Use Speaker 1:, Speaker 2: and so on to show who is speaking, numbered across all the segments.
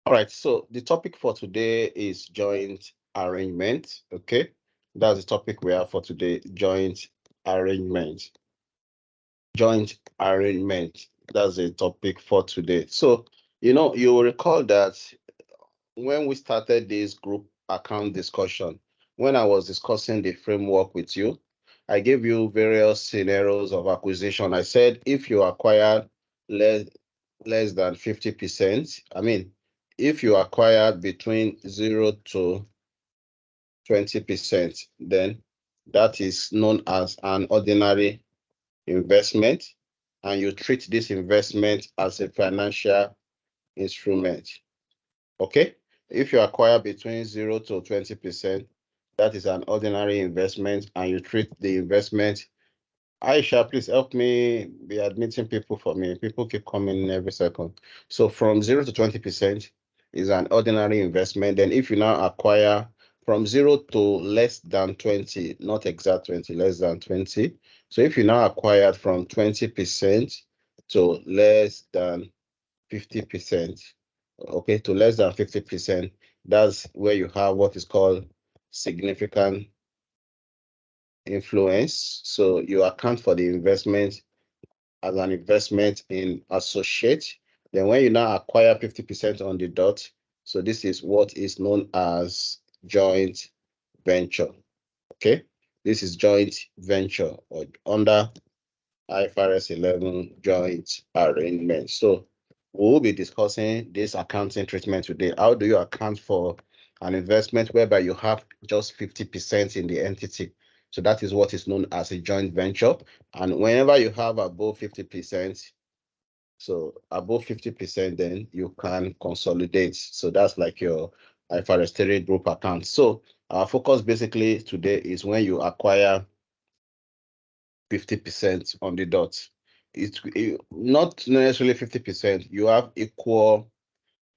Speaker 1: All right, so the topic for today is joint arrangement. Okay, that's the topic we have for today, joint arrangement. Joint arrangement, that's the topic for today. So, you will recall that when we started this group account discussion, when I was discussing the framework with you, I gave you various scenarios of acquisition. I said if you acquire less less than 50%, I mean, if you acquired between 0 to 20%, then that is known as an ordinary investment, and you treat this investment as a financial instrument. Okay? If you acquire between 0 to 20%, that is an ordinary investment, and you treat the investment. Aisha, please help me be admitting people for me. People keep coming in every second. So from 0 to 20% is an ordinary investment. Then if you now acquire from 0 to less than 20, not exact 20, less than 20. So if you now acquired from 20% to less than 50%, okay, to less than 50%, that's where you have what is called significant influence. So you account for the investment as an investment in associate. Then when you now acquire 50% on the dot, so this is what is known as joint venture. Okay, this is joint venture or under IFRS 11 joint arrangement. So we'll be discussing this accounting treatment today. How do you account for an investment whereby you have just 50% in the entity? So that is what is known as a joint venture. And whenever you have above 50%, so above 50%, then you can consolidate. So that's like your IFRS 3 group account. So our focus basically today is when you acquire 50% on the dot. Not necessarily 50%. You have equal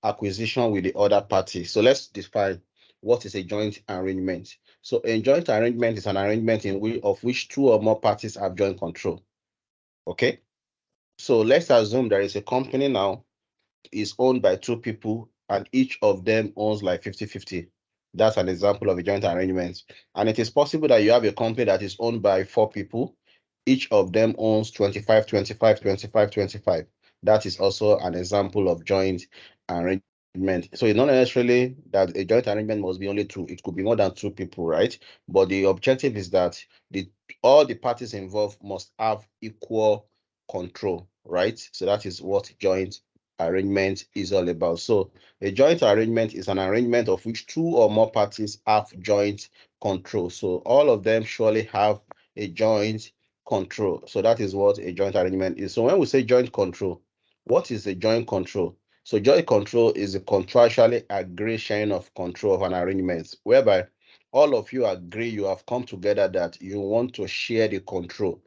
Speaker 1: acquisition with the other party. So let's define what is a joint arrangement. So a joint arrangement is an arrangement of which two or more parties have joint control. Okay. So let's assume there is a company now is owned by two people and each of them owns like 50-50. That's an example of a joint arrangement. And it is possible that you have a company that is owned by four people. Each of them owns 25, 25, 25, 25. That is also an example of joint arrangement. So it's not necessarily that a joint arrangement must be only two. It could be more than two people, right? But the objective is that all the parties involved must have equal control, right? So that is what joint arrangement is all about. So a joint arrangement is an arrangement of which two or more parties have joint control. So all of them surely have a joint control. So that is what a joint arrangement is. So when we say joint control, what is a joint control? So joint control is a contractually agreed sharing of control of an arrangement, whereby all of you agree, you have come together that you want to share the control,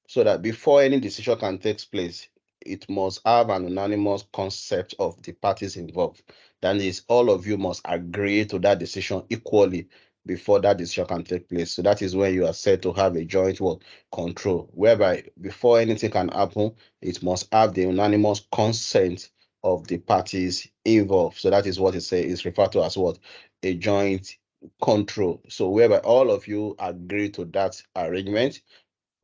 Speaker 1: so that before any decision can take place, it must have an unanimous concept of the parties involved. That is, all of you must agree to that decision equally before that decision can take place. So that is when you are said to have a joint work control, whereby before anything can happen, it must have the unanimous consent of the parties involved. So that is what is referred to as what? A joint control. So whereby all of you agree to that arrangement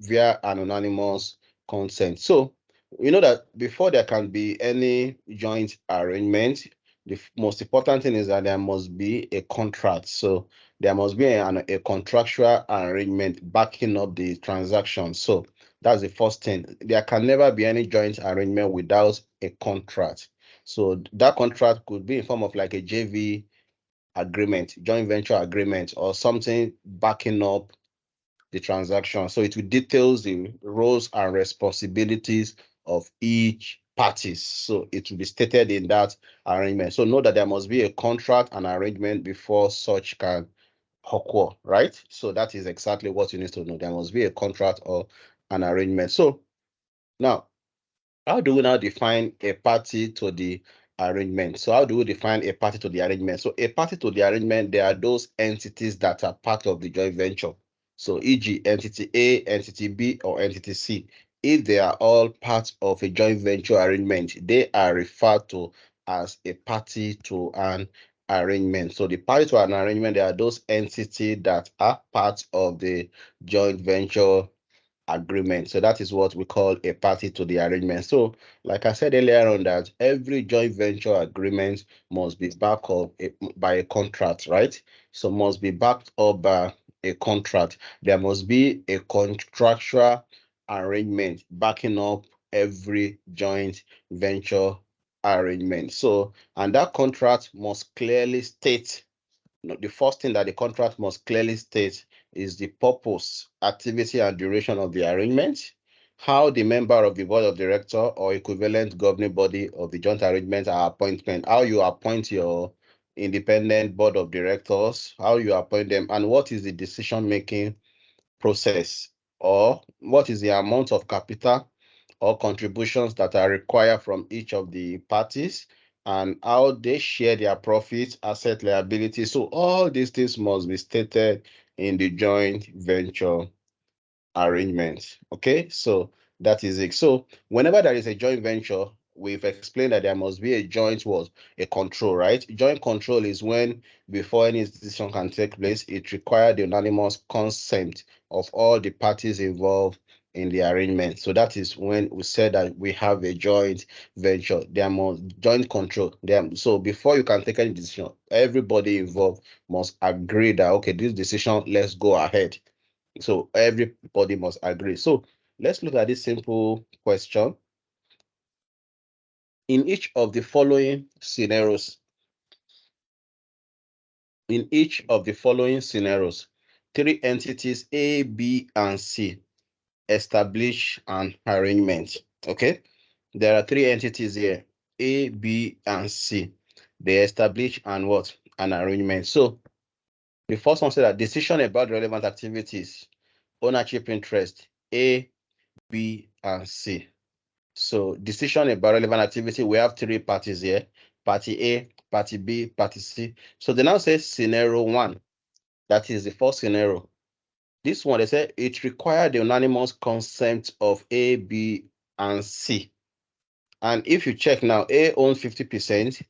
Speaker 1: via an anonymous consent. So we know that before there can be any joint arrangement, the most important thing is that there must be a contract. So there must be a contractual arrangement backing up the transaction. So that's the first thing. There can never be any joint arrangement without a contract. So that contract could be in form of like a JV agreement, joint venture agreement, or something backing up the transaction. So it will details the roles and responsibilities of each parties. So it will be stated in that arrangement. So know that there must be a contract and arrangement before such can occur, right? So that is exactly what you need to know. There must be a contract or an arrangement. So now, how do we now define a party to the arrangement? So how do we define a party to the arrangement? So a party to the arrangement, they are those entities that are part of the joint venture. So e.g. entity A, entity B, or entity C. If they are all part of a joint venture arrangement, they are referred to as a party to an arrangement. So the party to an arrangement, they are those entities that are part of the joint venture agreement. So that is what we call a party to the arrangement. So like I said earlier on, that every joint venture agreement must be backed up by a contract, right? So must be backed up by a contract. There must be a contractual arrangement backing up every joint venture arrangement. So, and that contract must clearly state, the first thing that the contract must clearly state is the purpose, activity, and duration of the arrangement, how the member of the board of director or equivalent governing body of the joint arrangement are appointment, how you appoint your independent board of directors, how you appoint them, and what is the decision-making process, or what is the amount of capital or contributions that are required from each of the parties, and how they share their profits, asset, liability. So all these things must be stated in the joint venture arrangement. Okay, so that is it. So whenever there is a joint venture, we've explained that there must be a joint was a control, right? Joint control is when before any decision can take place, it requires the unanimous consent of all the parties involved in the arrangement. So that is when we said that we have a joint venture. There must joint control. So before you can take any decision, everybody involved must agree that okay, this decision, let's go ahead. So everybody must agree. So let's look at this simple question. In each of the following scenarios, three entities A, B, and C establish an arrangement. Okay, there are three entities here, A, B, and C. They establish an what? An arrangement. So the first one said that decision about relevant activities, ownership interest, A, B, and C. So decision about relevant activity, we have three parties here, party A, party B, party C. So they now say scenario one, that is the first scenario. This one, they say it required the unanimous consent of A, B, and C. And if you check now, A owns 50%,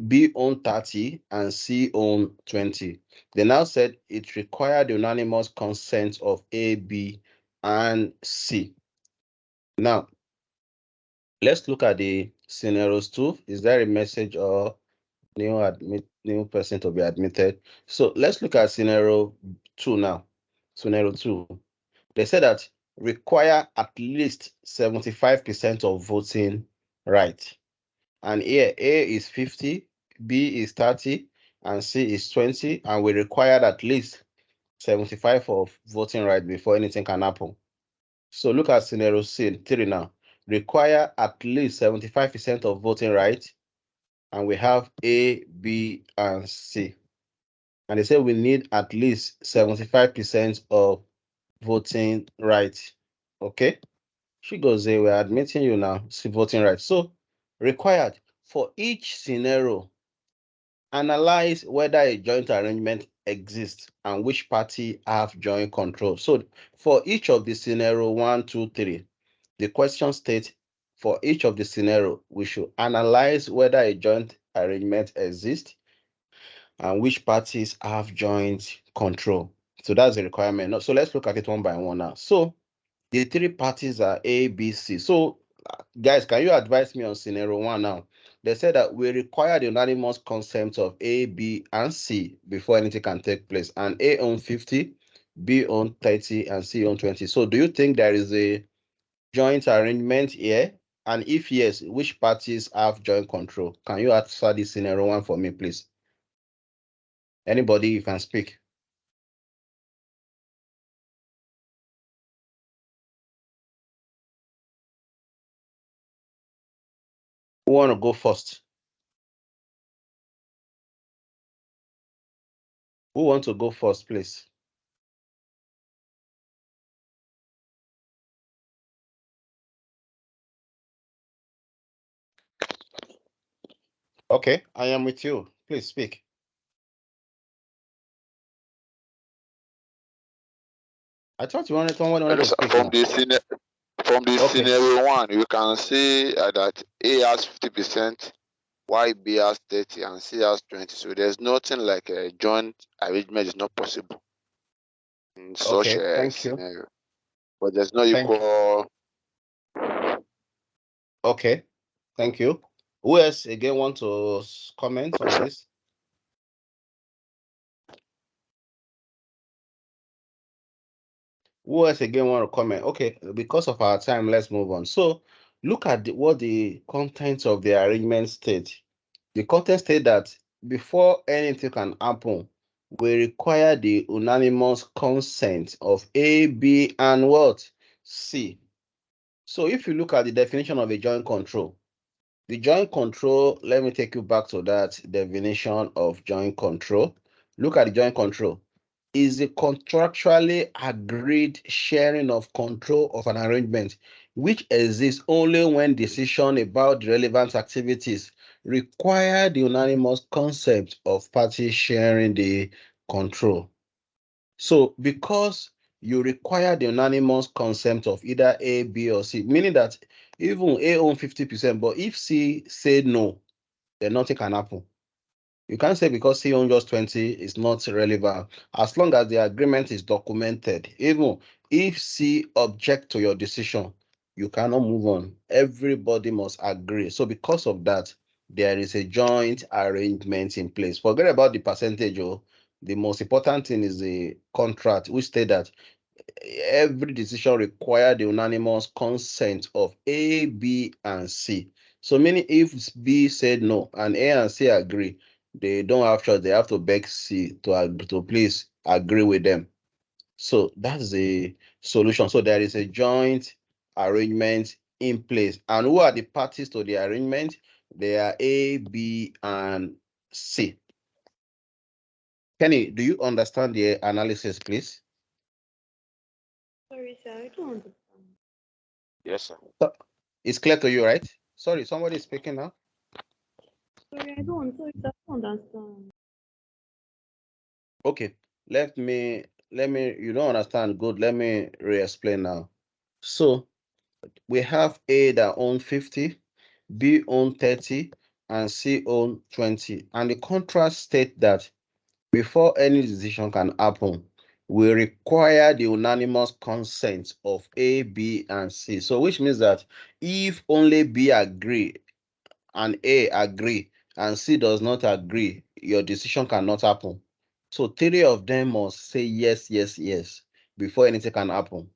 Speaker 1: B owns 30, and C owns 20. They now said it required the unanimous consent of A, B, and C. Now, let's look at the scenarios too. Is there a message or new person to be admitted? So let's look at scenario 2 now. Scenario 2. They said that require at least 75% of voting right. And here A is 50, B is 30, and C is 20, and we required at least 75 of voting right before anything can happen. So look at scenario 3 now. Require at least 75% of voting rights, and we have A, B, and C. And they say we need at least 75% of voting rights. Okay? She goes, we're admitting you now, see voting rights. So required for each scenario, analyze whether a joint arrangement exists and which party have joint control. So for each of the scenario 1, 2, 3, the question states for each of the scenario, we should analyze whether a joint arrangement exists and which parties have joint control. So that's the requirement. So let's look at it one by one now. So the three parties are A, B, C. So guys, can you advise me on scenario 1 now? They said that we require the unanimous consent of A, B, and C before anything can take place. And A owns 50, B owns 30, and C owns 20. So do you think there is a joint arrangement here? And if yes, which parties have joint control? Can you answer this scenario 1 for me, please? Anybody, you can speak. Who want to go first? Who wants to go first, please? Okay, I am with you. Please speak. I thought you wanted someone to speak
Speaker 2: from
Speaker 1: now.
Speaker 2: From the
Speaker 1: Okay.
Speaker 2: scenario 1, you can see that A has 50%, while B has 30 and C has 20. So there's nothing like a joint arrangement is not possible in such
Speaker 1: Okay,
Speaker 2: a
Speaker 1: thank you.
Speaker 2: scenario. But there's no
Speaker 1: Thank you.
Speaker 2: equal.
Speaker 1: Okay, thank you. Who else again want to comment on this? Who else again want to comment? Okay, because of our time, let's move on. So look at what the contents of the arrangement state. The content state that before anything can happen, we require the unanimous consent of A, B, and what? C. So if you look at the definition of a joint control, the joint control, let me take you back to that definition of joint control. Look at the joint control. Is the contractually agreed sharing of control of an arrangement which exists only when decision about the relevant activities require the unanimous consent of parties sharing the control. So because you require the unanimous consent of either A, B, or C, meaning that even A own 50%, but if C said no, then nothing can happen. You can't say because C owns just 20 is not relevant. As long as the agreement is documented, even if C object to your decision, you cannot move on. Everybody must agree. So because of that, there is a joint arrangement in place. Forget about the percentage. Oh, the most important thing is the contract, which state that every decision require the unanimous consent of A, B, and C. So meaning if B said no and A and C agree, they don't have choice. They have to beg C to please agree with them. So that's the solution. So there is a joint arrangement in place. And who are the parties to the arrangement? They are A, B, and C. Kenny, do you understand the analysis, please?
Speaker 3: Sorry, sir, I don't understand.
Speaker 2: Yes, sir.
Speaker 1: So, it's clear to you, right? Sorry, somebody is speaking now.
Speaker 3: Sorry, sorry, sir, I don't understand.
Speaker 1: Okay, let me you don't understand. Good, let me re-explain now. So we have A that own 50, B own 30, and C own 20. And the contract state that before any decision can happen, we require the unanimous consent of A, B, and C. So which means that if only B agree and A agree and C does not agree, your decision cannot happen. So three of them must say yes, yes, yes before anything can happen.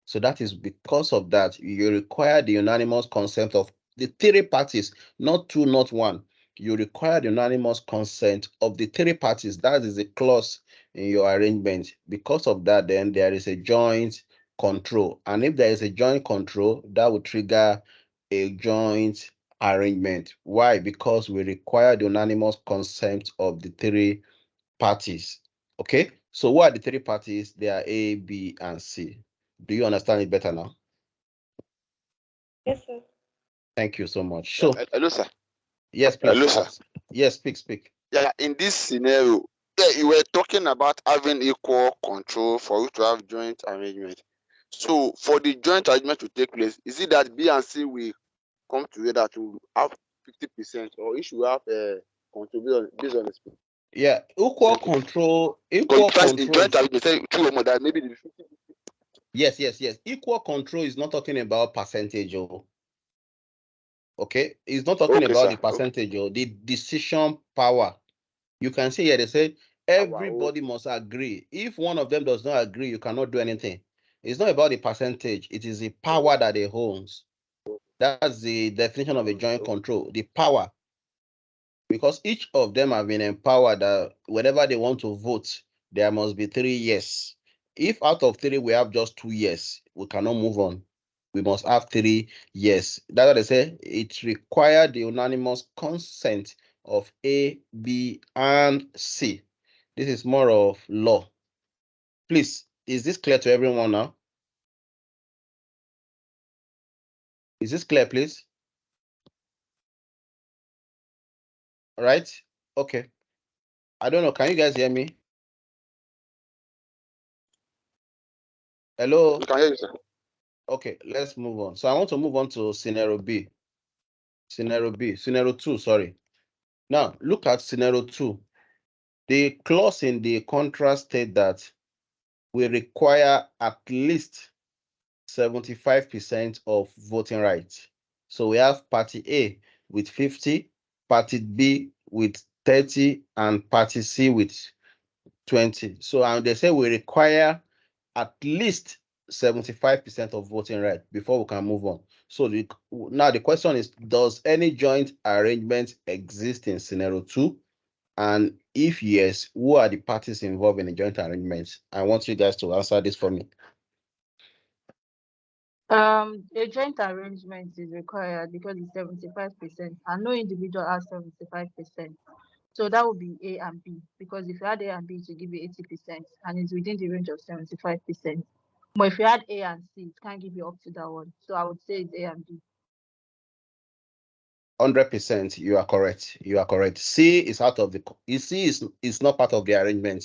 Speaker 1: So that is because of that, you require the unanimous consent of the three parties, not two, not one. You require the unanimous consent of the three parties. That is a clause in your arrangement. Because of that, then there is a joint control. And if there is a joint control, that will trigger a joint arrangement. Why? Because we require the unanimous consent of the three parties. Okay, so what are the three parties? They are A, B, and C. Do you understand it better now?
Speaker 3: Yes, sir.
Speaker 1: Thank you so much.
Speaker 2: Yeah.
Speaker 1: So,
Speaker 2: Hello, sir.
Speaker 1: yes,
Speaker 2: Hello,
Speaker 1: please.
Speaker 2: sir.
Speaker 1: Yes, speak.
Speaker 2: Yeah, in this scenario, yeah, you were talking about having equal control for you to have joint arrangement. So for the joint arrangement to take place, is it that B and C will come together to have 50%, or each will have a control based on the
Speaker 1: Yeah, equal
Speaker 2: percentage?
Speaker 1: control.
Speaker 2: Because
Speaker 1: Equal
Speaker 2: in
Speaker 1: control
Speaker 2: joint
Speaker 1: is
Speaker 2: arrangement, say two or more, that maybe the 50.
Speaker 1: yes. Equal control is not talking about percentage. Oh, okay, it's not talking
Speaker 2: Okay,
Speaker 1: about
Speaker 2: sir.
Speaker 1: the
Speaker 2: Okay.
Speaker 1: percentage or the decision power. You can see here they say
Speaker 2: Wow.
Speaker 1: everybody must agree. If one of them does not agree, you cannot do anything. It's not about the percentage, it is the power that they hold. That's the definition of a joint control, the power. Because each of them have been empowered that whenever they want to vote, there must be 3 yes. If out of three we have just 2 yes, we cannot move on. We must have 3 yes. That's what they say. It requires the unanimous consent of A, B, and C. This is more of law. Please, is this clear to everyone now? Is this clear, please? All right. Okay. I don't know. Can you guys hear me?
Speaker 2: We
Speaker 1: Hello?
Speaker 2: can hear you, sir.
Speaker 1: Okay, let's move on. So I want to move on to scenario B. Scenario B. Scenario 2, sorry. Now, look at scenario 2. The clause in the contract states that we require at least 75% of voting rights. So we have party A with 50, party B with 30, and party C with 20. So they say we require at least 75% of voting right before we can move on. So now the question is, does any joint arrangement exist in scenario 2? And if yes, who are the parties involved in the joint arrangement? I want you guys to answer this for me.
Speaker 4: A joint arrangement is required because it's 75%, and no individual has 75%. So that would be A and B, because if you add A and B, it will give you 80%, and it's within the range of 75%. But if you add A and C, it can't give you up to that one. So I would say it's A and B.
Speaker 1: 100%, you are correct. You are correct. C is out of the. C is not part of the arrangement.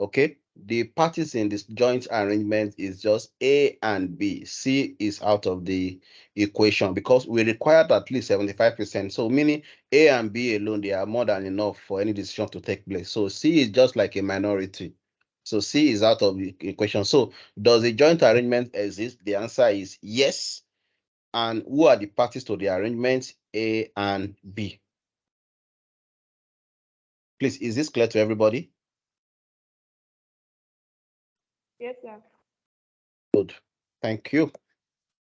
Speaker 1: Okay, the parties in this joint arrangement is just A and B. C is out of the equation because we required at least 75%. So meaning A and B alone, they are more than enough for any decision to take place. So C is just like a minority. So C is out of the equation. So does a joint arrangement exist? The answer is yes. And who are the parties to the arrangement? A and B. Please, is this clear to everybody?
Speaker 3: Yes, sir.
Speaker 1: Good. Thank you.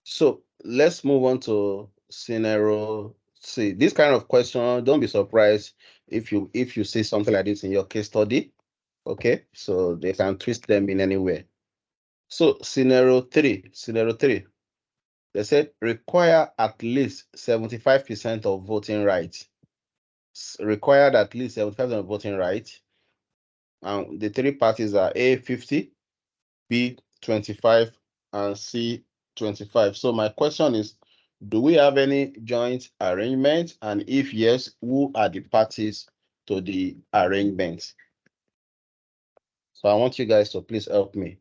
Speaker 1: So let's move on to scenario C. This kind of question, don't be surprised if you see something like this in your case study. Okay, so they can twist them in anywhere. So scenario 3, they said require at least 75% of voting rights. Required at least 75% of voting rights. And the three parties are A 50, B 25, and C 25. So my question is, do we have any joint arrangement? And if yes, who are the parties to the arrangement? So I want you guys to please help me.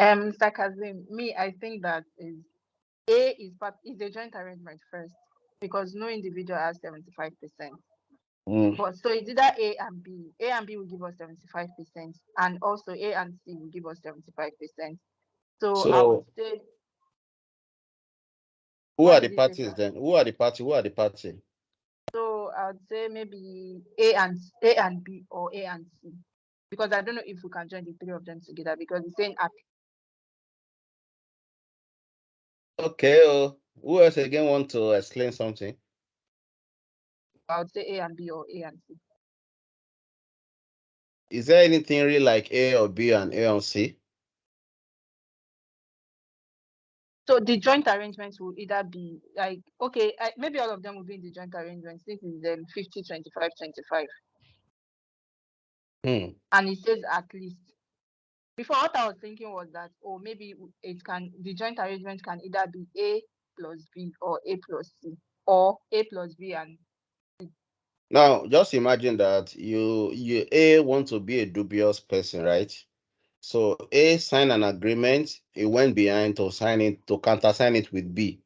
Speaker 4: Mr. Kazeem, I think that A is a joint arrangement first, because no individual has 75%. But so it's either A and B. A and B will give us 75%, and also A and C will give us 75%. So I would say.
Speaker 1: Who are the parties then? Who are the party? Who are the party?
Speaker 4: So I would say maybe A and B, or A and C, because I don't know if we can join the three of them together, because it's saying at.
Speaker 1: Okay. Who else again want to explain something?
Speaker 4: I would say A and B or A and C.
Speaker 1: Is there anything really like A or B and A and C?
Speaker 4: So the joint arrangements will either be like, okay, maybe all of them will be in the joint arrangement, since it's then 50, 25, 25. And it says at least. Before, what I was thinking was that, maybe the joint arrangement can either be A plus B or A plus C, or A plus B and C.
Speaker 1: Now, just imagine that you A want to be a dubious person, right? So A signed an agreement, he went behind to countersign it with B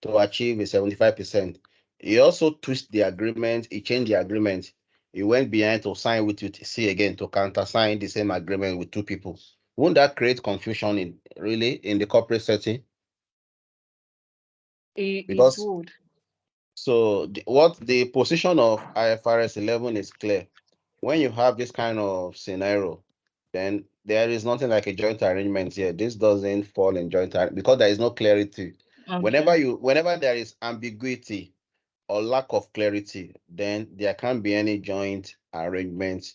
Speaker 1: to achieve a 75%. He also twist the agreement, he changed the agreement. He went behind to sign with C again to countersign the same agreement with two people. Won't that create confusion in the corporate setting?
Speaker 4: It
Speaker 1: Because
Speaker 4: would.
Speaker 1: so what the position of IFRS 11 is clear. When you have this kind of scenario, then there is nothing like a joint arrangement here. This doesn't fall in joint arrangement because there is no clarity.
Speaker 4: Okay.
Speaker 1: Whenever there is ambiguity or lack of clarity, then there can't be any joint arrangement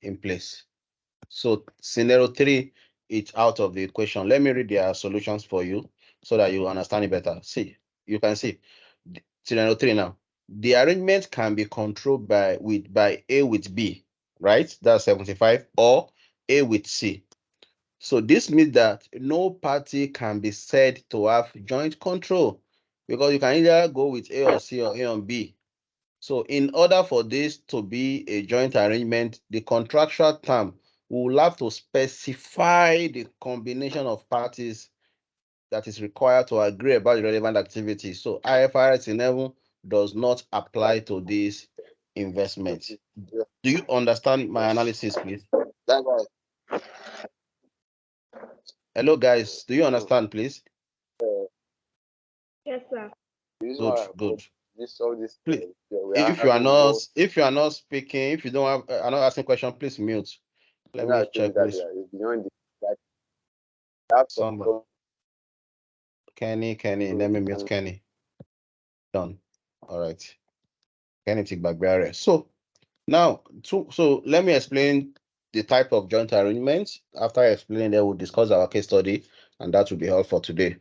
Speaker 1: in place. So scenario 3, it's out of the equation. Let me read their solutions for you so that you understand it better. See, you can see scenario 3 now. The arrangement can be controlled by A with B, right? That's 75, or A with C. So this means that no party can be said to have joint control because you can either go with A or C or A and B. So in order for this to be a joint arrangement, the contractual term will have to specify the combination of parties that is required to agree about the relevant activities. So IFRS 11 does not apply to these investments.
Speaker 2: Yeah.
Speaker 1: Do you understand my analysis, please?
Speaker 2: That's right.
Speaker 1: Hello, guys. Do you understand, please?
Speaker 3: Yes, sir.
Speaker 2: The reason
Speaker 1: Good,
Speaker 2: why I
Speaker 1: good.
Speaker 2: put all this
Speaker 1: Please,
Speaker 2: we
Speaker 1: if you are
Speaker 2: having
Speaker 1: not,
Speaker 2: both.
Speaker 1: if you are not speaking, if you don't have, are not asking question, please mute. Let me
Speaker 2: I told you
Speaker 1: check
Speaker 2: that
Speaker 1: this.
Speaker 2: it's beyond that
Speaker 1: Somebody, Kenny, let me mute Kenny. Done. All right. Kenny take back barrier. So now, so let me explain the type of joint arrangements. After I explain, then we'll discuss our case study, and that will be all for today.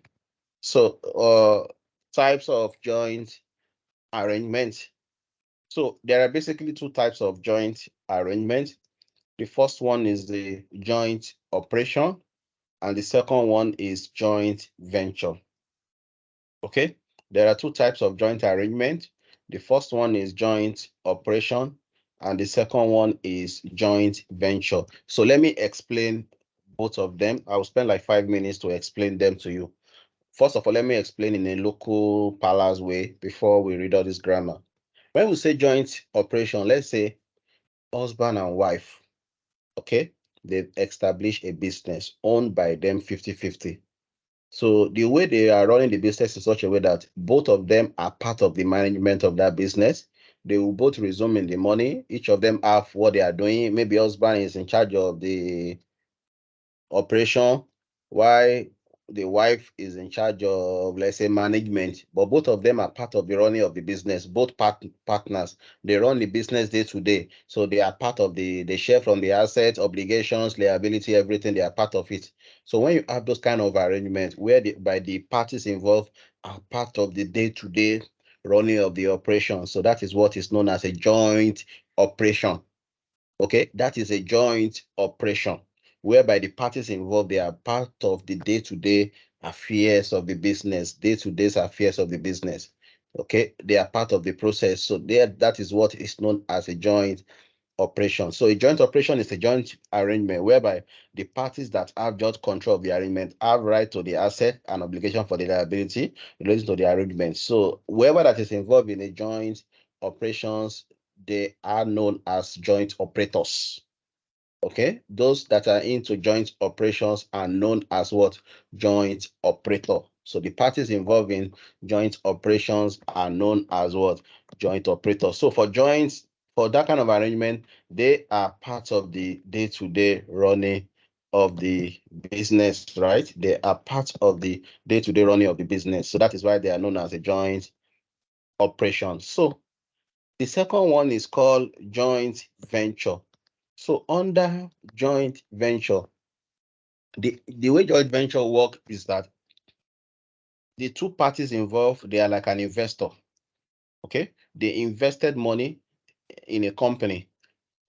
Speaker 1: So, types of joint arrangements. So there are basically two types of joint arrangements. The first one is the joint operation, and the second one is joint venture. Okay, there are two types of joint arrangement. The first one is joint operation, and the second one is joint venture. So let me explain both of them. I'll spend like 5 minutes to explain them to you. First of all, let me explain in a local palace way before we read all this grammar. When we say joint operation, let's say husband and wife, okay, they've established a business owned by them 50-50. So the way they are running the business in such a way that both of them are part of the management of that business. They will both resume in the money. Each of them have what they are doing. Maybe husband is in charge of the operation, while the wife is in charge of, let's say, management. But both of them are part of the running of the business. Both partners, they run the business day to day. So they are part of they share from the assets, obligations, liability, everything. They are part of it. So when you have those kind of arrangements where by the parties involved are part of the day to day running of the operation, so that is what is known as a joint operation. Okay, that is a joint operation whereby the parties involved, they are part of the day-to-day affairs of the business, day-to-day affairs of the business. Okay, they are part of the process. So that is what is known as a joint operation. So a joint operation is a joint arrangement whereby the parties that have joint control of the arrangement have right to the asset and obligation for the liability related to the arrangement. So whoever that is involved in a joint operations, they are known as joint operators. Okay, those that are into joint operations are known as what? Joint operator. So the parties involved in joint operations are known as what? Joint operator. So for that kind of arrangement, they are part of the day-to-day running of the business, right? They are part of the day-to-day running of the business. So that is why they are known as a joint operation. So the second one is called joint venture. So under joint venture, the way joint venture work is that the two parties involved, they are like an investor. Okay, they invested money in a company.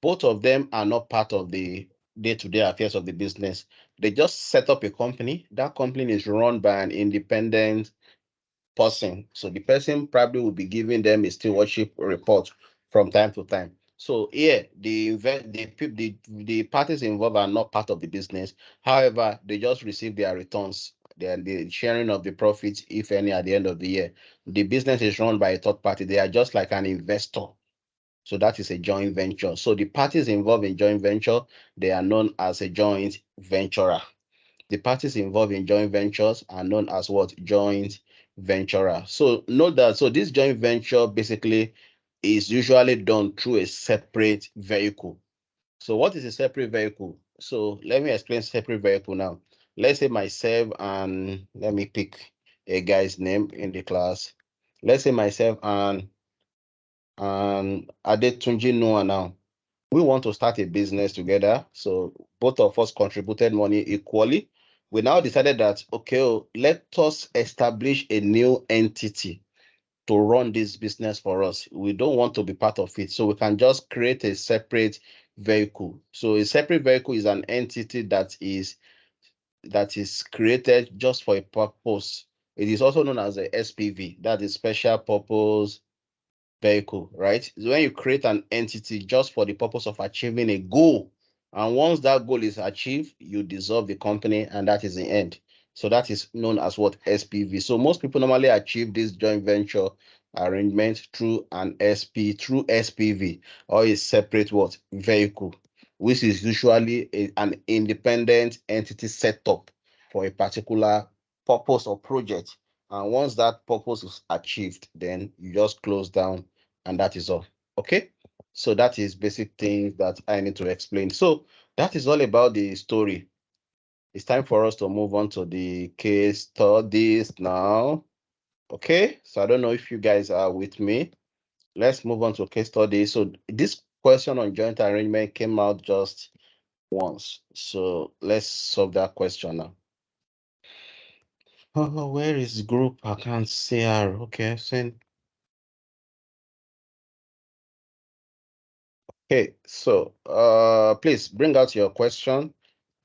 Speaker 1: Both of them are not part of the day-to-day affairs of the business. They just set up a company. That company is run by an independent person. So the person probably will be giving them a stewardship report from time to time. So here, the parties involved are not part of the business. However, they just receive their returns, the sharing of the profits, if any, at the end of the year. The business is run by a third party. They are just like an investor. So that is a joint venture. So the parties involved in joint venture, they are known as a joint venturer. The parties involved in joint ventures are known as what? Joint venturer. So note that, so this joint venture basically is usually done through a separate vehicle. So what is a separate vehicle? So let me explain separate vehicle now. Let's say myself and let me pick a guy's name in the class. Let's say myself and Adetunji Noah now. We want to start a business together. So both of us contributed money equally. We now decided that, okay, let us establish a new entity to run this business for us. We don't want to be part of it. So we can just create a separate vehicle. So a separate vehicle is an entity that is created just for a purpose. It is also known as a SPV, that is special purpose vehicle, right? So when you create an entity just for the purpose of achieving a goal, and once that goal is achieved, you dissolve the company, and that is the end. So that is known as what? SPV. So most people normally achieve this joint venture arrangement through through SPV, or a separate what? Vehicle, which is usually an independent entity set up for a particular purpose or project. And once that purpose is achieved, then you just close down, and that is all. Okay. So that is basic things that I need to explain. So that is all about the story. It's time for us to move on to the case studies now. Okay, so I don't know if you guys are with me. Let's move on to case studies. So this question on joint arrangement came out just once. So let's solve that question now. Oh, where is group? I can't see her. Okay, send. Okay, so please bring out your question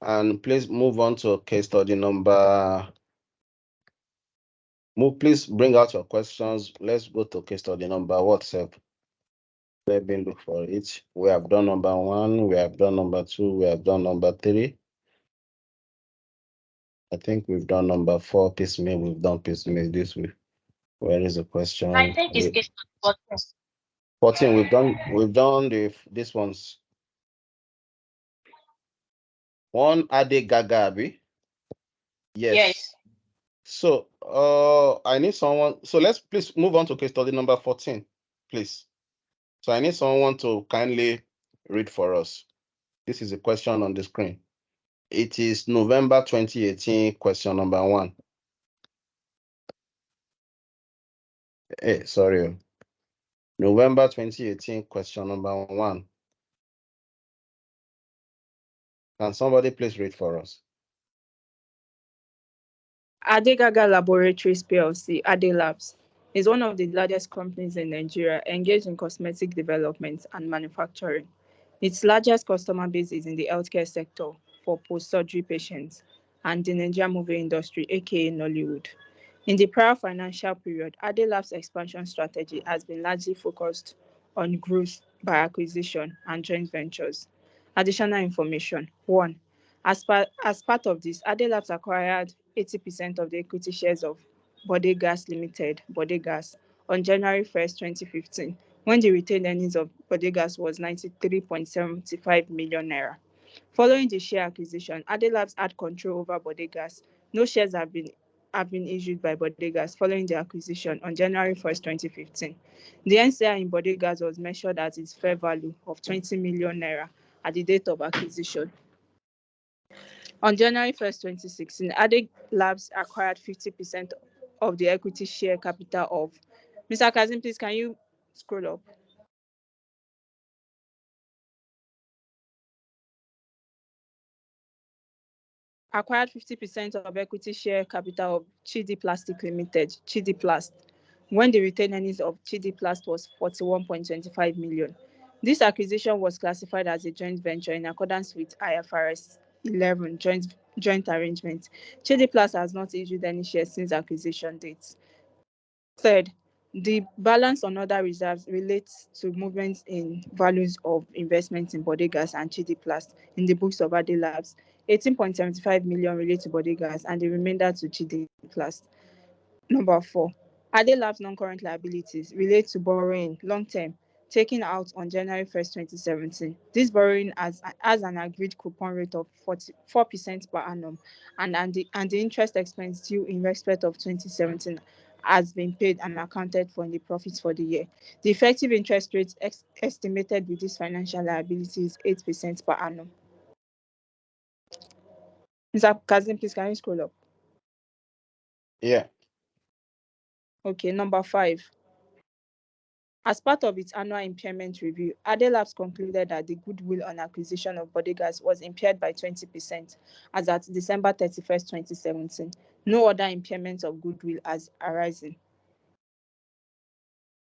Speaker 1: and please move on to case study number. Please bring out your questions. Let's go to case study number WhatsApp. Let me look for it. We have done number 1, we have done number 2, we have done number 3. I think we've done number 4 piecemeal. We've done piecemeal this week. Where is the question?
Speaker 5: I think it's case
Speaker 1: 14. We've done this ones. One Ade Gagabi. Yes. So I need someone. So let's please move on to case study number 14, please. So I need someone to kindly read for us. This is a question on the screen. It is November 2018, question number 1. Hey, sorry. November 2018, question number 1. Can somebody please read for us?
Speaker 6: Adegaga Laboratories PLC, Ade Labs, is one of the largest companies in Nigeria engaged in cosmetic development and manufacturing. Its largest customer base is in the healthcare sector for post-surgery patients and the Nigerian movie industry, aka Nollywood. In the prior financial period, Ade Labs' expansion strategy has been largely focused on growth by acquisition and joint ventures. Additional information: 1. As part of this, Ade Labs acquired 80% of the equity shares of Bode Gas Limited, Bode Gas, on January 1st, 2015, when the retained earnings of Bode Gas was 93.75 million naira. Following the share acquisition, Ade Labs had control over Bode Gas. No shares have been issued by Bode Gas following the acquisition on January 1st, 2015. The NCI in Bode Gas was measured at its fair value of 20 million naira at the date of acquisition. On January 1st, 2016, Ade Labs acquired 50% of the equity share capital of. Mr. Kazeem, please, can you scroll up? Acquired 50% of equity share capital of Chidi Plastic Limited, Chidi Plast, when the retained earnings of Chidi Plast was 41.25 million. This acquisition was classified as a joint venture in accordance with IFRS 11 joint arrangement. Chidi Plast has not issued any shares since acquisition date. Third, the balance on other reserves relates to movements in values of investments in Bode Gas and Chidi Plast in the books of Ade Labs. 18.75 million relate to Bode Gas and the remainder to Chidi Plast. Number 4, Ade Labs non-current liabilities relate to borrowing long-term taken out on January 1st, 2017. This borrowing has an agreed coupon rate of 4% per annum, and the interest expense due in respect of 2017 has been paid and accounted for in the profits for the year. The effective interest rate estimated with this financial liability is 8% per annum. Mr. Kazeem, please, can you scroll up?
Speaker 1: Yeah.
Speaker 6: Okay, number 5. As part of its annual impairment review, Ade Labs concluded that the goodwill on acquisition of Bode Gas was impaired by 20% as at December 31st, 2017. No other impairment of goodwill has arisen.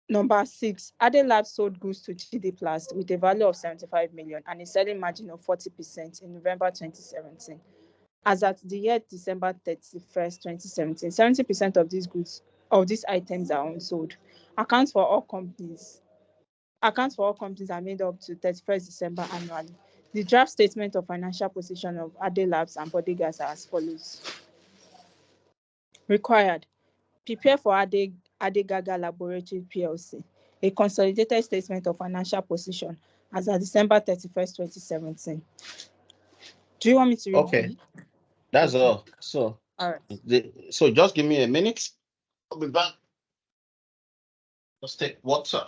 Speaker 6: Number 6, Ade Labs sold goods to Chidi Plast with a value of 75 million and a selling margin of 40% in November 2017. As at the year December 31st, 2017, 70% of these items are unsold. Accounts for all companies are made up to 31st December annually. The draft statement of financial position of Ade Labs and Bode Gas are as follows. Required. Prepare for Adegaga Laboratory PLC a consolidated statement of financial position as of December 31st, 2017. Do you want me to read?
Speaker 1: Okay, that's
Speaker 6: Okay.
Speaker 1: all. So,
Speaker 6: All right.
Speaker 1: so just give me a minute. I'll be back. Let's take water.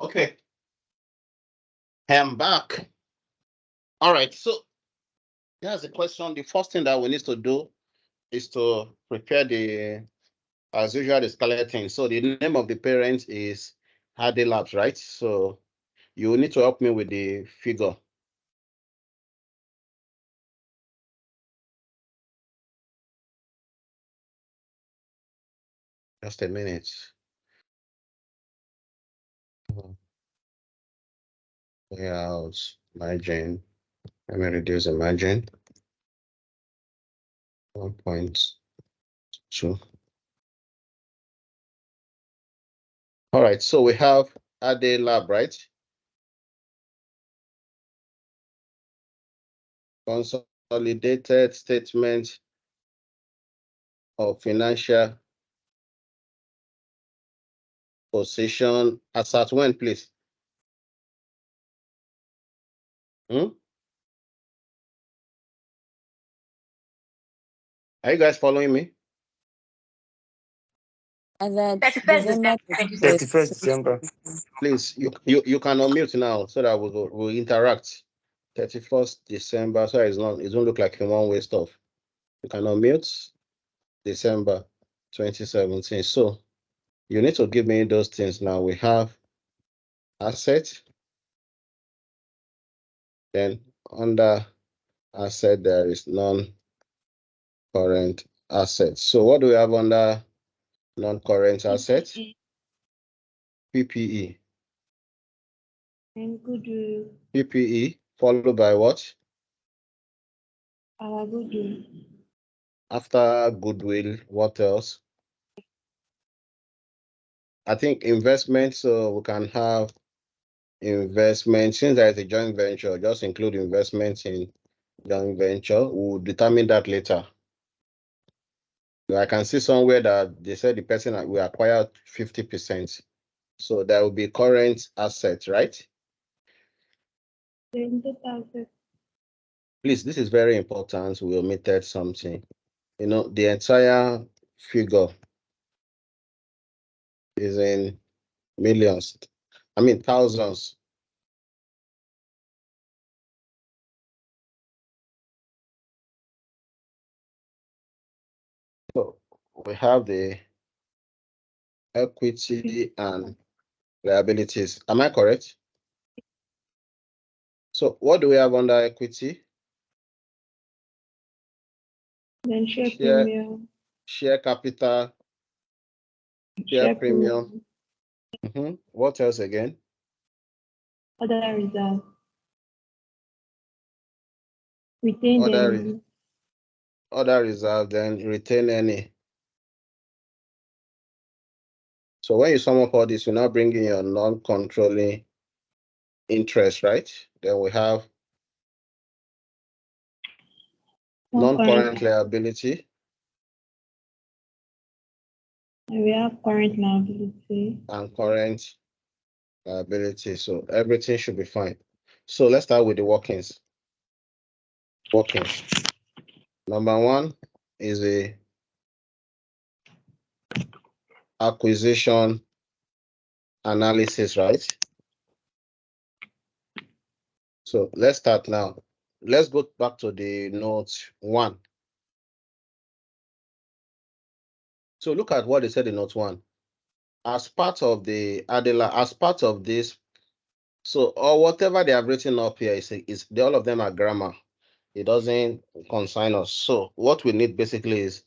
Speaker 1: Okay, I'm back. All right, so here's the question. The first thing that we need to do is to prepare as usual, the skeleton. So the name of the parent is Hade Labs, right? So you need to help me with the figure. Just a minute. Layout, margin. Let me reduce the margin. 1.2. All right, so we have Ade Lab, right? Consolidated statement of financial position as at when, please? Are you guys following me?
Speaker 5: As at
Speaker 7: 31st
Speaker 5: December
Speaker 7: December
Speaker 5: 31st.
Speaker 7: December.
Speaker 1: Please, you can unmute now so that we'll interact. 31st December, so it won't look like a one-way stuff. You can unmute December 2017. So you need to give me those things now. We have asset, then under asset there is non-current assets. So what do we have under non-current assets? PPE.
Speaker 3: And goodwill.
Speaker 1: PPE followed by what?
Speaker 3: Our goodwill.
Speaker 1: After goodwill, what else? I think investment, so we can have investment. Since there is a joint venture, just include investments in joint venture. We'll determine that later. I can see somewhere that they said the person that we acquired 50%. So there will be current assets, right?
Speaker 3: Then total asset.
Speaker 1: Please, this is very important. We omitted something. You know, the entire figure is in millions. I mean, thousands. So we have the equity and liabilities. Am I correct? So what do we have under equity?
Speaker 3: Then share
Speaker 1: Share,
Speaker 3: premium.
Speaker 1: share capital, share premium. What else again?
Speaker 3: Other reserve. Retain
Speaker 1: Other,
Speaker 3: them.
Speaker 1: reserve, then retain any. So when you sum up all this, you now bring in your non-controlling interest, right? Then we have non-current liability.
Speaker 3: And we have current liability.
Speaker 1: And current liability. So everything should be fine. So let's start with the workings. Workings. Number one is a acquisition analysis, right? So let's start now. Let's go back to the note 1. So look at what they said in note 1. As part of the Adela, as part of this, so or whatever they have written up here is all of them are grammar. It doesn't concern us. So what we need basically is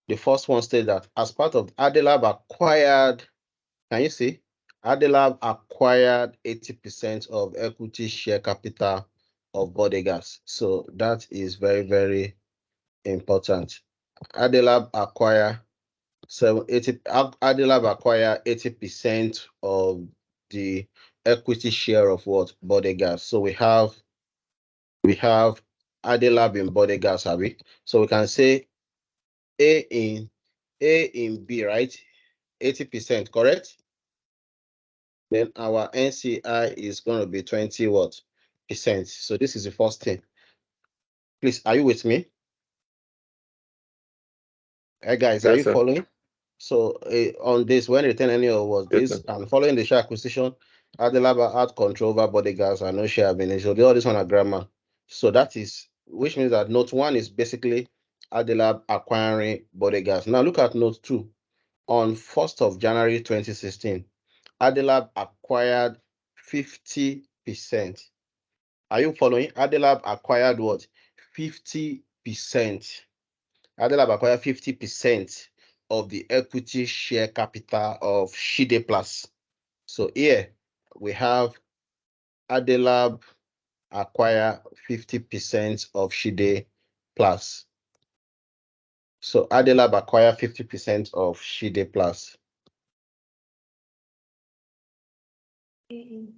Speaker 1: the first one states that as part of Adelab acquired, can you see? Adelab acquired 80% of equity share capital of Bodegas. So that is very, very important. Adelab acquire 80% of the equity share of what? Bodegas. So we have Adelab in Bodegas, have we? So we can say A in B, right? 80%, correct? Then our NCI is going to be 20 what percent. So this is the first thing. Please, are you with me? Hey guys, are
Speaker 5: Yes,
Speaker 1: you
Speaker 5: sir.
Speaker 1: following? So on this, when return any of was
Speaker 5: Yes,
Speaker 1: this
Speaker 5: sir.
Speaker 1: and following the share acquisition, Adelaba had control over Bodegas and no share have been issued. All this one are grammar. So that is, which means that note 1 is basically Adelab acquiring Bodegas. Now look at note 2. On 1st of January 2016, Adelab acquired 50%. Are you following? Adelab acquired what? 50%. Adelab acquired 50% of the equity share capital of Shide Plus. So here we have Adelab acquire 50% of Shide Plus. So Adelab acquire 50% of Shide Plus.
Speaker 3: Mm-mm.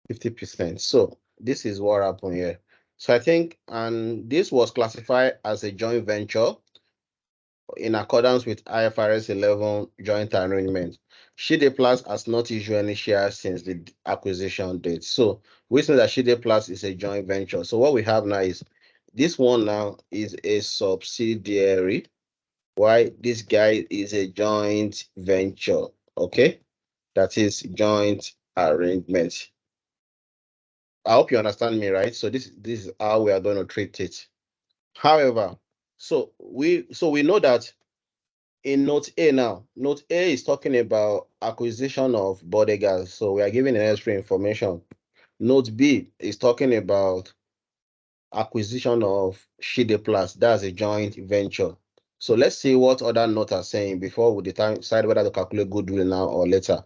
Speaker 1: 50%. So this is what happened here. So I think, and this was classified as a joint venture in accordance with IFRS 11 joint arrangement. Shide Plus has not issued any shares since the acquisition date. So we say that Shide Plus is a joint venture. So what we have now is this one now is a subsidiary, while this guy is a joint venture. Okay, that is joint arrangement. I hope you understand me, right? So this is how we are going to treat it. However, so we know that in note A now, note A is talking about acquisition of Bodegas. So we are giving an extra information. Note B is talking about acquisition of Shide Plus. That's a joint venture. So let's see what other notes are saying before we decide whether to calculate goodwill now or later.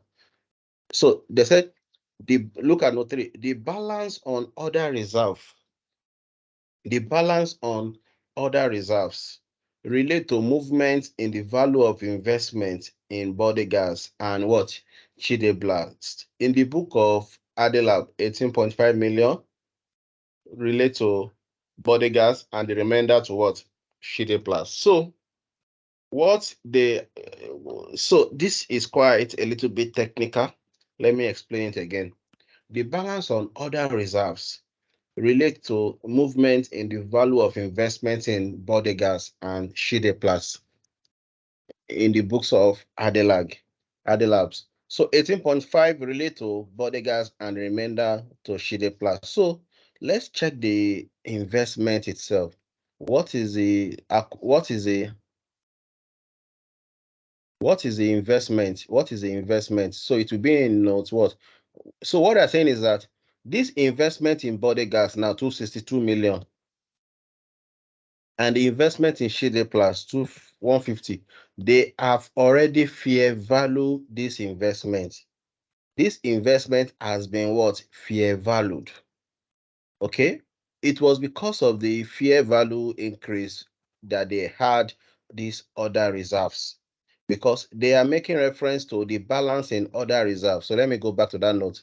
Speaker 1: So they said, look at note 3, the balance on other reserve. The balance on other reserves relate to movement in the value of investment in Bodegas and what? Chide Blast. In the book of Adelab, 18.5 million relate to Bodegas and the remainder to what? Chide Blast. So so this is quite a little bit technical. Let me explain it again. The balance on other reserves relate to movement in the value of investment in Bodegas and Shide Plus in the books of Adelabs. So 18.5 relate to Bodegas and remainder to Shide Plus. So let's check the investment itself. What is the investment? What is the investment? So it will be in notes what? So what I'm saying is that this investment in Bodegas now 262 million. And the investment in Shide Plus 150, they have already fair value this investment. This investment has been what? Fair valued. Okay? It was because of the fair value increase that they had these other reserves, because they are making reference to the balance in other reserves. So let me go back to that note.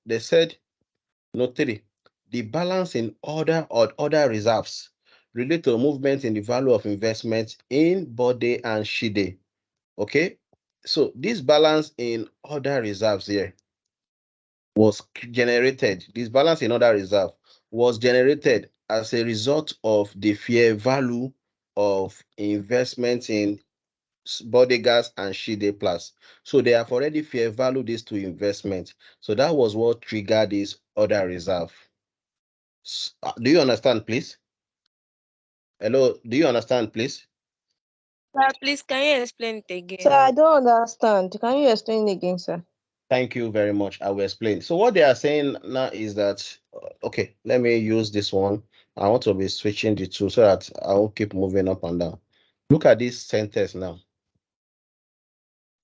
Speaker 1: They said, note 3, the balance in other reserves relate to movement in the value of investment in Bode and Shide. Okay, so this balance in other reserves here was generated. This balance in other reserve was generated as a result of the fair value of investment in Bodegas and Shide Plus. So they have already fair value these two investments. So that was what triggered this other reserve. Do you understand, please? Hello, do you understand, please?
Speaker 7: Sir, please, can you explain it again?
Speaker 8: Sir, I don't understand. Can you explain again, sir?
Speaker 1: Thank you very much. I will explain. So what they are saying now is that, okay, let me use this one. I want to be switching the two so that I won't keep moving up and down. Look at this sentence now.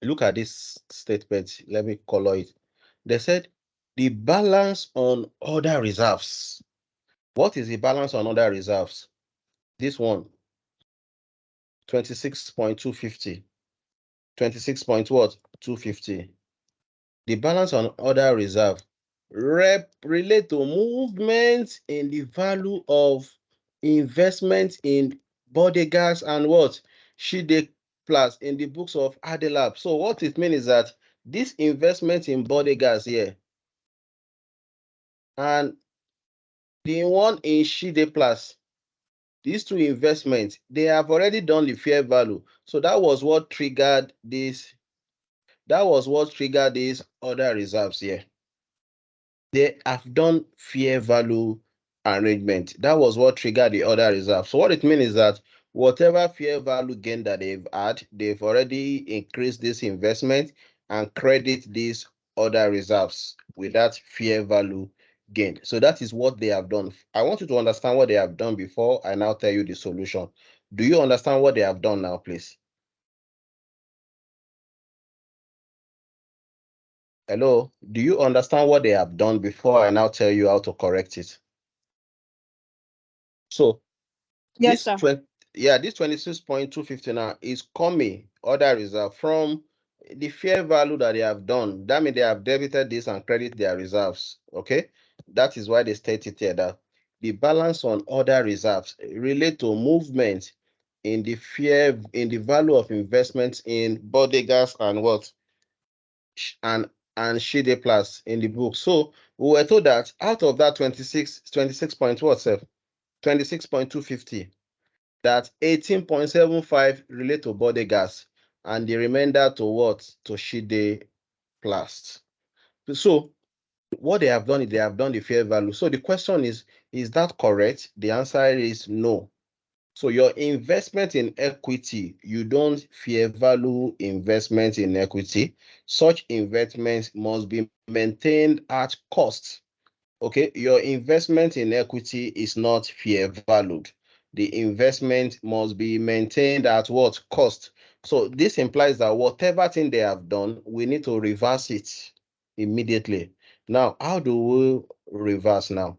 Speaker 1: Look at this statement. Let me color it. They said the balance on other reserves. What is the balance on other reserves? This one, 26.250. 26.250. The balance on other reserve relate to movement in the value of investment in bodegas and what? Shide plus in the books of Adelab. So what it means is that this investment in bodegas here and the one in Shide plus, these two investments, they have already done the fair value. So that was what triggered this. That was what triggered these other reserves here. They have done fair value arrangement. That was what triggered the other reserve. So what it means is that whatever fair value gain that they've had, they've already increased this investment and credit these other reserves with that fair value gain. So that is what they have done. I want you to understand what they have done before I now tell you the solution. Do you understand what they have done now, please? Hello, do you understand what they have done before I now tell you how to correct it? So
Speaker 6: Yes, sir.
Speaker 1: this 26.250 now is coming other reserve from the fair value that they have done. That means they have debited this and credit their reserves. Okay, that is why they state it here that the balance on other reserves relate to movement in the value of investments in bodegas and what and Shide Plus in the book. So we were told that out of that 26.250, that 18.75 relate to bodegas and the remainder to what? To Shide Plus. So what they have done is they have done the fair value. So the question is that correct? The answer is no. So your investment in equity, you don't fair value investment in equity. Such investments must be maintained at cost. Okay, your investment in equity is not fair valued. The investment must be maintained at what cost? So this implies that whatever thing they have done, we need to reverse it immediately. Now, how do we reverse now?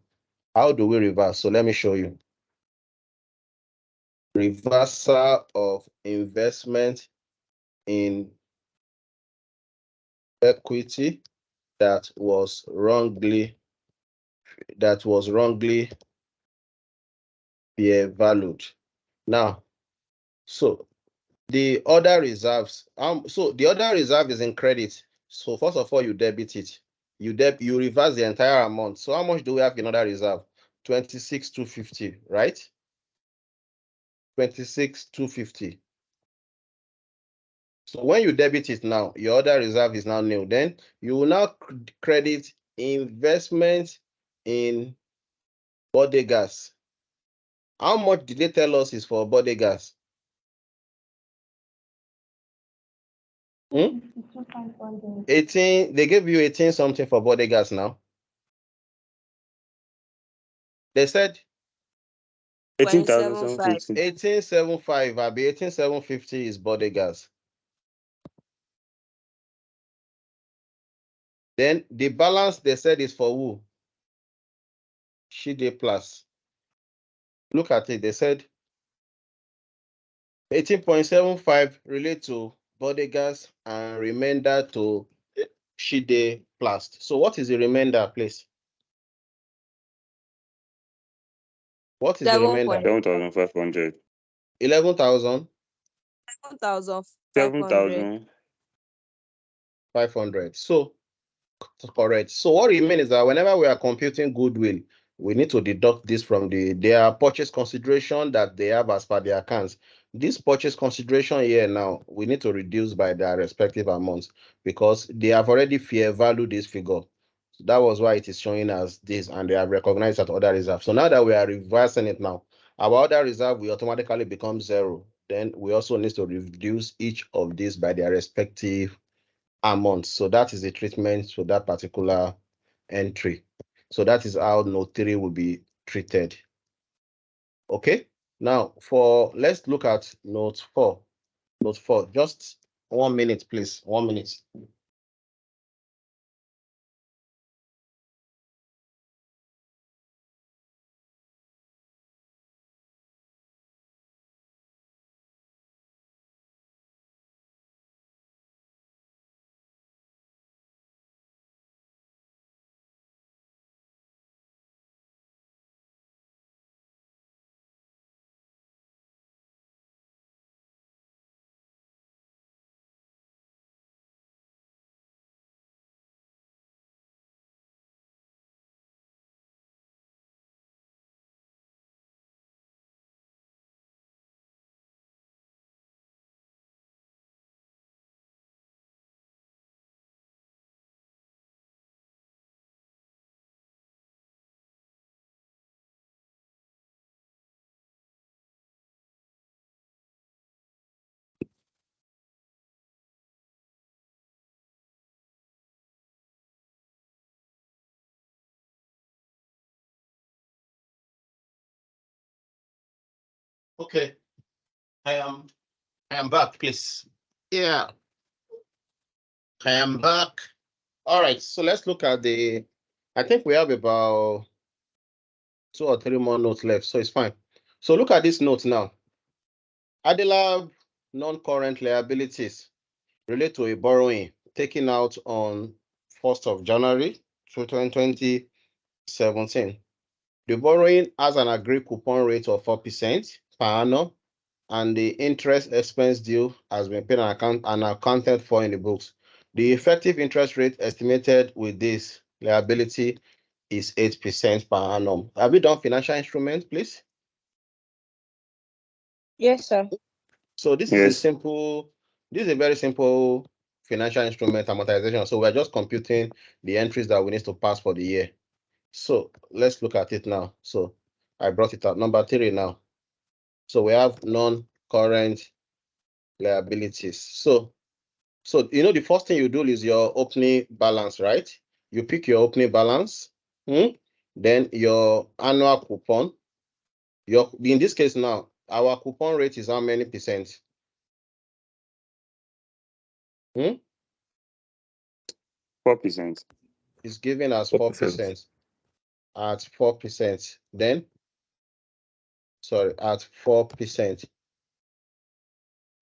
Speaker 1: How do we reverse? So let me show you. Reversal of investment in equity that was wrongly fair valued. Now, so the other reserves, so the other reserve is in credit. So first of all, you debit it. You reverse the entire amount. So how much do we have in other reserve? 26,250, right? 26,250. So when you debit it now, your other reserve is now nil. Then you will now credit investment in bodegas. How much did they tell us is for bodegas? 18, they gave you 18 something for bodegas now. They said
Speaker 7: 27.5.
Speaker 1: 1875, I'll be 18,750 is bodegas. Then the balance they said is for who? Shide Plus. Look at it. They said 18.75 relate to bodegas and remainder to Shide Plus. So what is the remainder, please? What is the remainder?
Speaker 7: 7,500.
Speaker 1: 11,000.
Speaker 7: 7,500.
Speaker 1: 500. So correct. So what it means is that whenever we are computing goodwill, we need to deduct this from their purchase consideration that they have as per their accounts. This purchase consideration here now, we need to reduce by their respective amounts because they have already fair valued this figure. So that was why it is showing as this, and they have recognized that other reserve. So now that we are reversing it now, our other reserve will automatically become 0. Then we also need to reduce each of these by their respective amounts. So that is the treatment for that particular entry. So that is how note 3 will be treated. Okay. Now let's look at note 4. Note 4. Just 1 minute, please. 1 minute. Okay, I am back, please. Yeah, I am back. All right, so let's look at I think we have about 2 or 3 more notes left, so it's fine. So look at this note now. Adelab non-current liabilities relate to a borrowing taken out on 1st of January 2017. The borrowing has an agreed coupon rate of 4% per annum, and the interest expense due has been paid and accounted for in the books. The effective interest rate estimated with this liability is 8% per annum. Have you done financial instruments, please?
Speaker 8: Yes, sir.
Speaker 1: So this is a very simple financial instrument amortization. So we're just computing the entries that we need to pass for the year. So let's look at it now. So I brought it up. Number 3 now. So we have non-current liabilities. So the first thing you do is your opening balance, right? You pick your opening balance, then your annual coupon. In this case now, our coupon rate is how many percent?
Speaker 5: 4%.
Speaker 1: It's given as
Speaker 5: 4%.
Speaker 1: 4%. At 4%, then at 4%.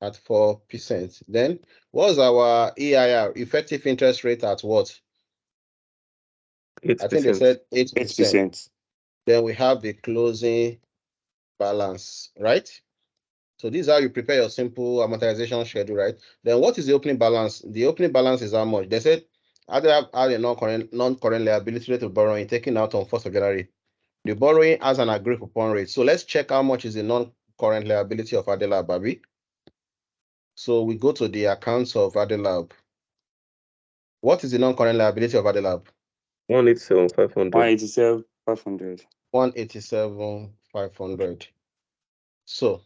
Speaker 1: At 4%. Then what's our EIR, effective interest rate at what?
Speaker 5: 8%.
Speaker 1: I think they said 8%.
Speaker 5: 8%.
Speaker 1: Then we have the closing balance, right? So this is how you prepare your simple amortization schedule, right? Then what is the opening balance? The opening balance is how much? They said add a non-current liability rate of borrowing taken out on 1st of January. The borrowing has an agreed coupon rate. So let's check how much is the non-current liability of Adelab, Babi. So we go to the accounts of Adelab. What is the non-current liability of Adelab?
Speaker 5: 187,500. 187,500.
Speaker 1: 187,500. So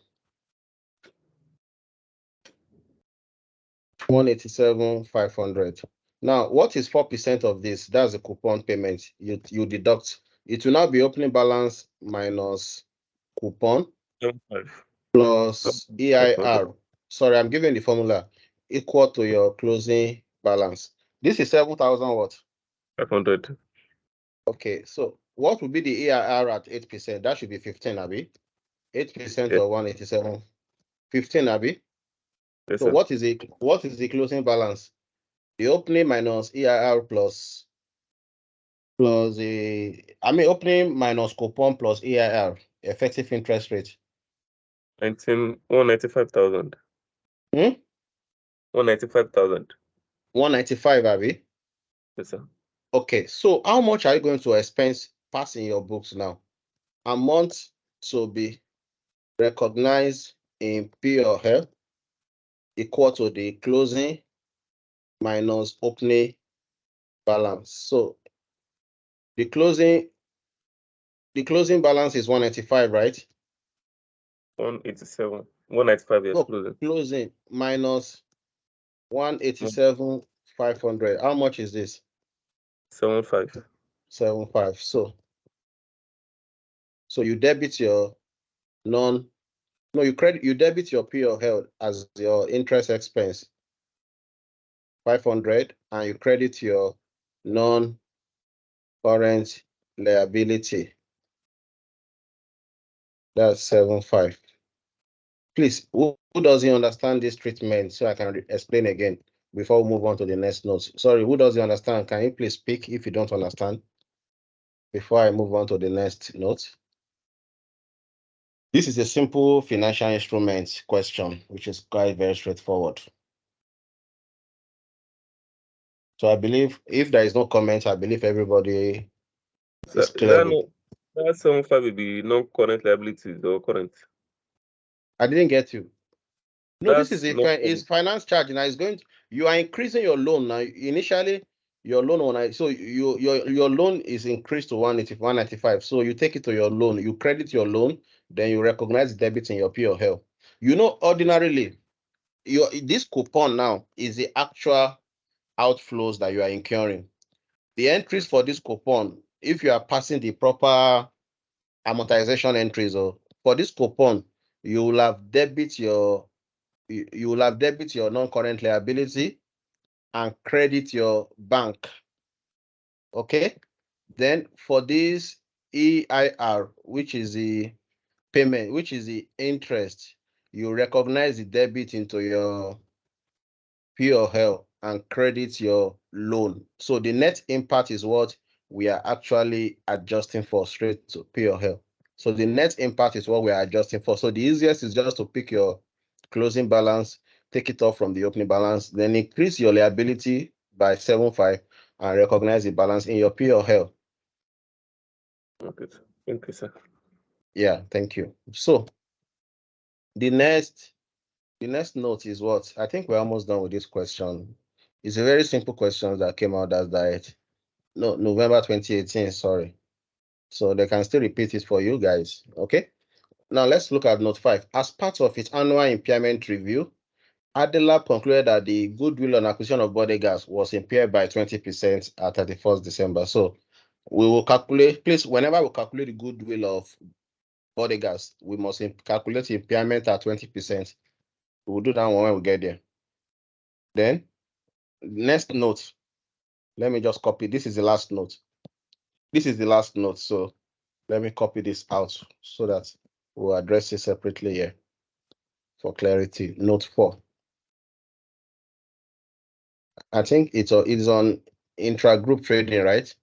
Speaker 1: 187,500. Now, what is 4% of this? That's the coupon payment. You deduct. It will now be opening balance minus coupon
Speaker 5: 75.
Speaker 1: plus EIR. Sorry, I'm giving the formula equal to your closing balance. This is 7,000 what?
Speaker 5: 500.
Speaker 1: Okay, so what would be the EIR at 8%? That should be 15, Abi. 8% of 187. 15, Abi.
Speaker 5: Yes,
Speaker 1: So
Speaker 5: sir.
Speaker 1: what is the closing balance? The opening minus EIR plus opening minus coupon plus EIR, effective interest rate.
Speaker 5: 195,000. 195,000.
Speaker 1: 195, Abi.
Speaker 5: Yes, sir.
Speaker 1: Okay, so how much are you going to expense passing your books now? Amount to be recognized in P or L equal to the closing minus opening balance. So the closing balance is 195, right?
Speaker 5: 187. 195, yes,
Speaker 1: No,
Speaker 5: closing.
Speaker 1: closing minus 187,500. How much is this?
Speaker 5: 75.
Speaker 1: 75. So you debit your you debit your P or L as your interest expense. 500 and you credit your non-current liability. That's 75. Please, who doesn't understand this treatment so I can explain again before we move on to the next note? Sorry, who doesn't understand? Can you please speak if you don't understand before I move on to the next note? This is a simple financial instrument question, which is quite very straightforward. So I believe if there is no comment, I believe everybody is clear.
Speaker 5: That 75 will be non-current liabilities or current.
Speaker 1: I didn't get you. No,
Speaker 5: That's
Speaker 1: this is
Speaker 5: no
Speaker 1: it's finance charge now. It's going. You are increasing your loan now. Initially, your loan your loan is increased to 195. So you take it to your loan. You credit your loan, then you recognize debit in your P&L. You know, ordinarily, this coupon now is the actual outflows that you are incurring. The entries for this coupon, if you are passing the proper amortization entries, or for this coupon, you will have debit your non-current liability and credit your bank. Okay. Then for this EIR, which is the payment, which is the interest, you recognize the debit into your P&L and credit your loan. So the net impact is what we are actually adjusting for straight to P&L. So the net impact is what we are adjusting for. So the easiest is just to pick your closing balance, take it off from the opening balance, then increase your liability by 75 and recognize the balance in your P&L.
Speaker 5: Okay, thank you, sir.
Speaker 1: Yeah, thank you. So the next note is what? I think we're almost done with this question. It's a very simple question that came out as diet. No, November 2018, sorry. So they can still repeat it for you guys, okay? Now let's look at note 5. As part of its annual impairment review, ADELAB concluded that the goodwill on acquisition of body gas was impaired by 20% at 31st December. So we will calculate, please, whenever we calculate the goodwill of body gas, we must calculate impairment at 20%. We'll do that one when we get there. Then, next note, let me just copy. This is the last note. This is the last note. So let me copy this out so that we'll address it separately here for clarity. Note 4. I think it's on intra-group trading, right?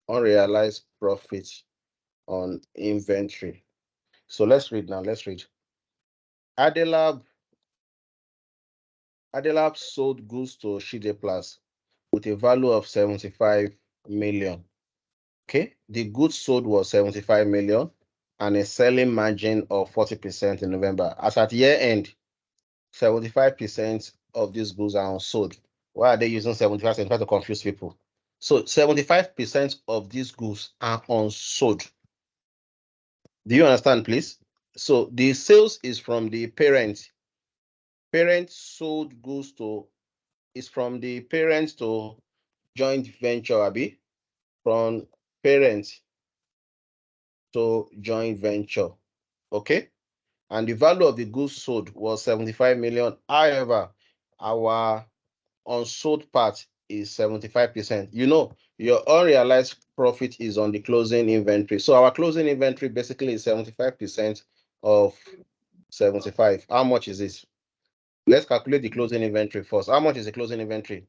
Speaker 1: Unrealized profits on inventory. So let's read now. Let's read. ADELAB sold goods to Shide Plus with a value of 75 million. Okay, the goods sold was 75 million and a selling margin of 40% in November. As at year end, 75% of these goods are unsold. Why are they using 75% to confuse people? So 75% of these goods are unsold. Do you understand, please? So the sales is from the parent. Parent sold goods is from the parents to joint venture, Abi, from parents to joint venture. Okay. And the value of the goods sold was 75 million. However, our unsold part is 75%. You know, your unrealized profit is on the closing inventory. So our closing inventory basically is 75% of 75. How much is this? Let's calculate the closing inventory first. How much is the closing inventory?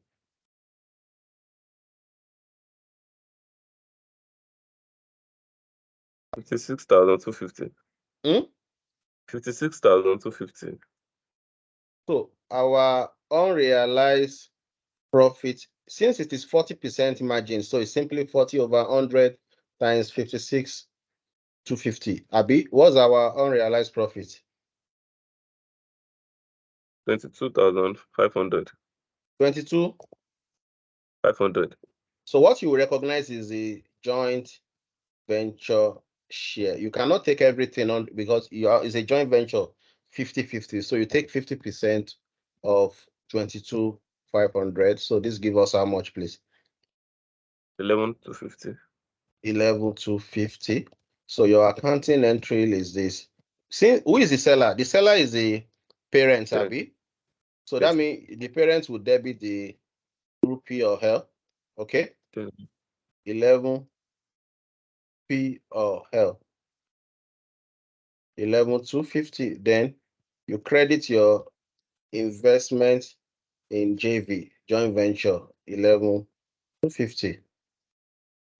Speaker 5: 56,250. 56,250.
Speaker 1: So our unrealized profit, since it is 40% margin, so it's simply 40 over 100 times 56,250. Abi, what's our unrealized profit?
Speaker 5: 22,500.
Speaker 1: 22,500. So what you recognize is the joint venture share. You cannot take everything on because it's a joint venture 50-50. So you take 50% of 22,500. So this gives us how much, please?
Speaker 5: 11,250.
Speaker 1: 11,250. So your accounting entry is this. See, who is the seller? The seller is the parent,
Speaker 5: Yeah.
Speaker 1: Abi. So
Speaker 5: Yes.
Speaker 1: that means the parents will debit the group P or L. Okay.
Speaker 5: Okay.
Speaker 1: 11 P or L. 11,250. Then you credit your investment in JV, joint venture, 11,250.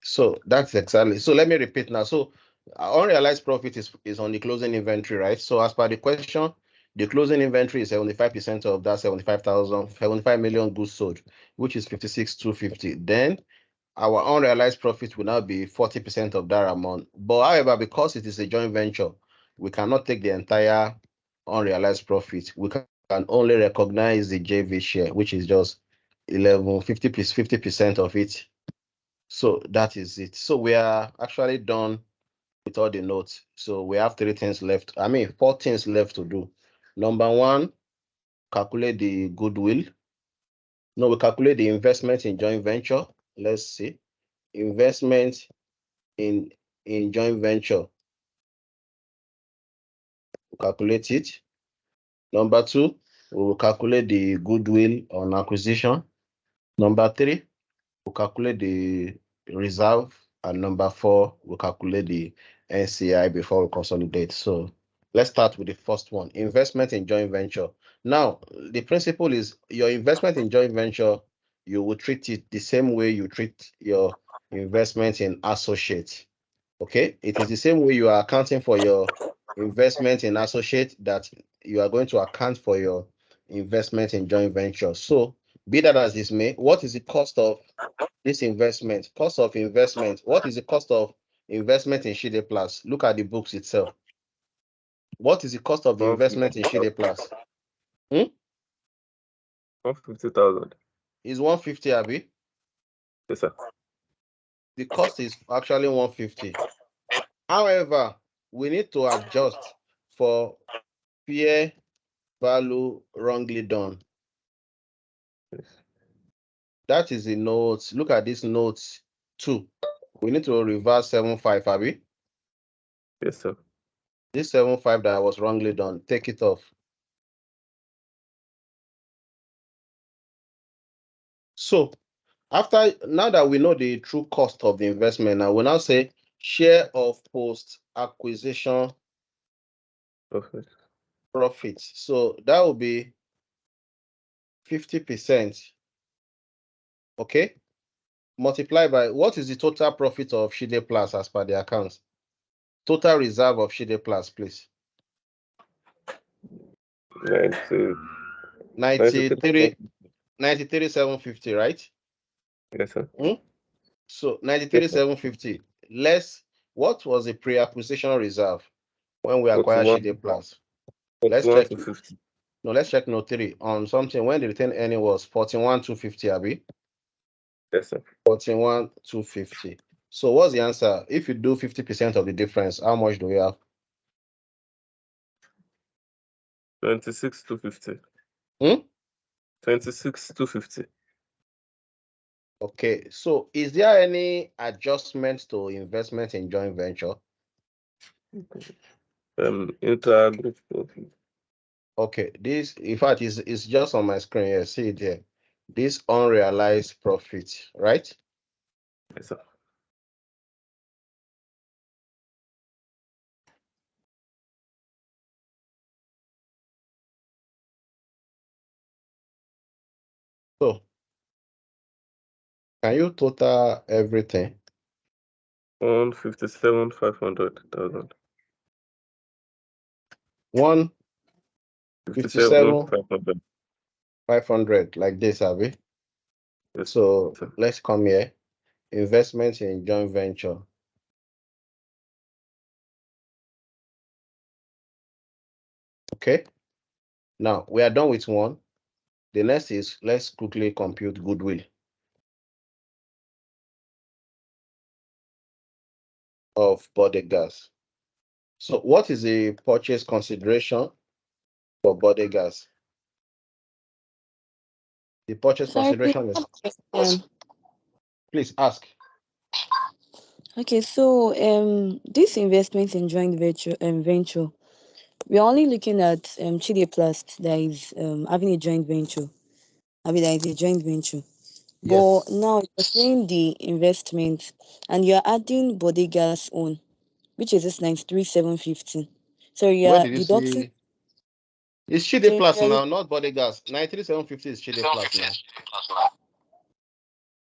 Speaker 1: So that's exactly. So let me repeat now. So unrealized profit is on the closing inventory, right? So as per the question, the closing inventory is 75% of that 75 million goods sold, which is 56,250. Then our unrealized profit will now be 40% of that amount. But however, because it is a joint venture, we cannot take the entire unrealized profit. We can only recognize the JV share, which is just 50% of it. So that is it. So we are actually done with all the notes. So we have 4 things left to do. Number 1, calculate the goodwill. No, we calculate the investment in joint venture. Let's see. Investment in joint venture. Calculate it. Number 2, we will calculate the goodwill on acquisition. Number 3, we'll calculate the reserve. And number 4, we'll calculate the NCI before we consolidate. So let's start with the first one, investment in joint venture. Now, the principle is your investment in joint venture, you will treat it the same way you treat your investment in associate. Okay, it is the same way you are accounting for your investment in associate that you are going to account for your investment in joint venture. So be that as this may, what is the cost of this investment? Cost of investment. What is the cost of investment in Shide Plus? Look at the books itself. What is the cost of the investment in Shide Plus?
Speaker 5: 150,000.
Speaker 1: Is 150, Abi?
Speaker 5: Yes, sir.
Speaker 1: The cost is actually 150. However, we need to adjust for fair value wrongly done. That is the notes. Look at this notes 2. We need to reverse 75, Abi.
Speaker 5: Yes, sir.
Speaker 1: This 75 that was wrongly done, take it off. So now that we know the true cost of the investment, now we now say share of post-acquisition profits. So that will be 50%. Okay. Multiplied by what is the total profit of Shide Plus as per the accounts? Total reserve of Shide Plus, please. 93,750, right?
Speaker 5: Yes, sir.
Speaker 1: So 93,750 less what was the pre-acquisition reserve when we acquired Shide Plus? Let's check.
Speaker 5: 41,250.
Speaker 1: No, let's check note 3 on something when the retained earning was 41,250, Abi.
Speaker 5: Yes, sir.
Speaker 1: 41,250. So what's the answer? If you do 50% of the difference, how much do we have?
Speaker 5: 26,250. 26,250.
Speaker 1: Okay, so is there any adjustment to investment in joint venture?
Speaker 5: Intergroup profit.
Speaker 1: Okay, this in fact is just on my screen here. See it there. This unrealized profit, right?
Speaker 5: Yes, sir.
Speaker 1: So can you total everything?
Speaker 5: 157,500,000.
Speaker 1: 157,500
Speaker 5: 500.
Speaker 1: like this, Abi.
Speaker 5: Yes,
Speaker 1: So
Speaker 5: sir.
Speaker 1: let's come here. Investment in joint venture. Okay. Now we are done with one. The next is let's quickly compute goodwill of body gas. So what is the purchase consideration for body gas? The purchase
Speaker 9: Sorry, please.
Speaker 1: consideration is, please ask.
Speaker 9: Okay, so this investment in joint venture, we're only looking at Chideplast that is having a joint venture. I mean, that is a joint venture. But
Speaker 1: Yes.
Speaker 9: now you're saying the investment and you're adding Bodega's own, which is this 93,750. So
Speaker 1: Where
Speaker 9: you're
Speaker 1: did you
Speaker 9: deducting.
Speaker 1: see? It's
Speaker 9: So
Speaker 1: Chide Plus
Speaker 9: you're
Speaker 1: now, not Body Gas. 93,750 is Chide Plus now.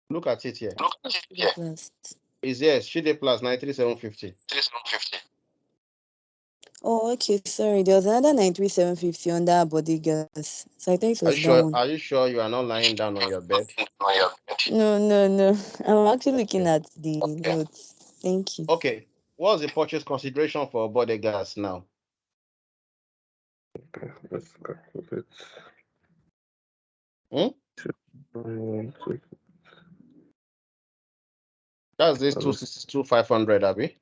Speaker 1: Look at it here.
Speaker 9: Chideplast.
Speaker 1: Is yes, Chide Plus 93,750.
Speaker 9: Oh, okay. Sorry, there was another 93,750 under Bodegas. So I think it
Speaker 1: Are you
Speaker 9: was that
Speaker 1: sure?
Speaker 9: one.
Speaker 1: Are you sure you are not lying down on your bed?
Speaker 9: No, no, no. I'm actually looking
Speaker 1: Okay.
Speaker 9: at the notes. Thank you.
Speaker 1: Okay. What's the purchase consideration for Body Gas now?
Speaker 5: Okay, let's calculate.
Speaker 1: Hmm?
Speaker 5: 1, 2,
Speaker 1: That's this 262,500, Abby.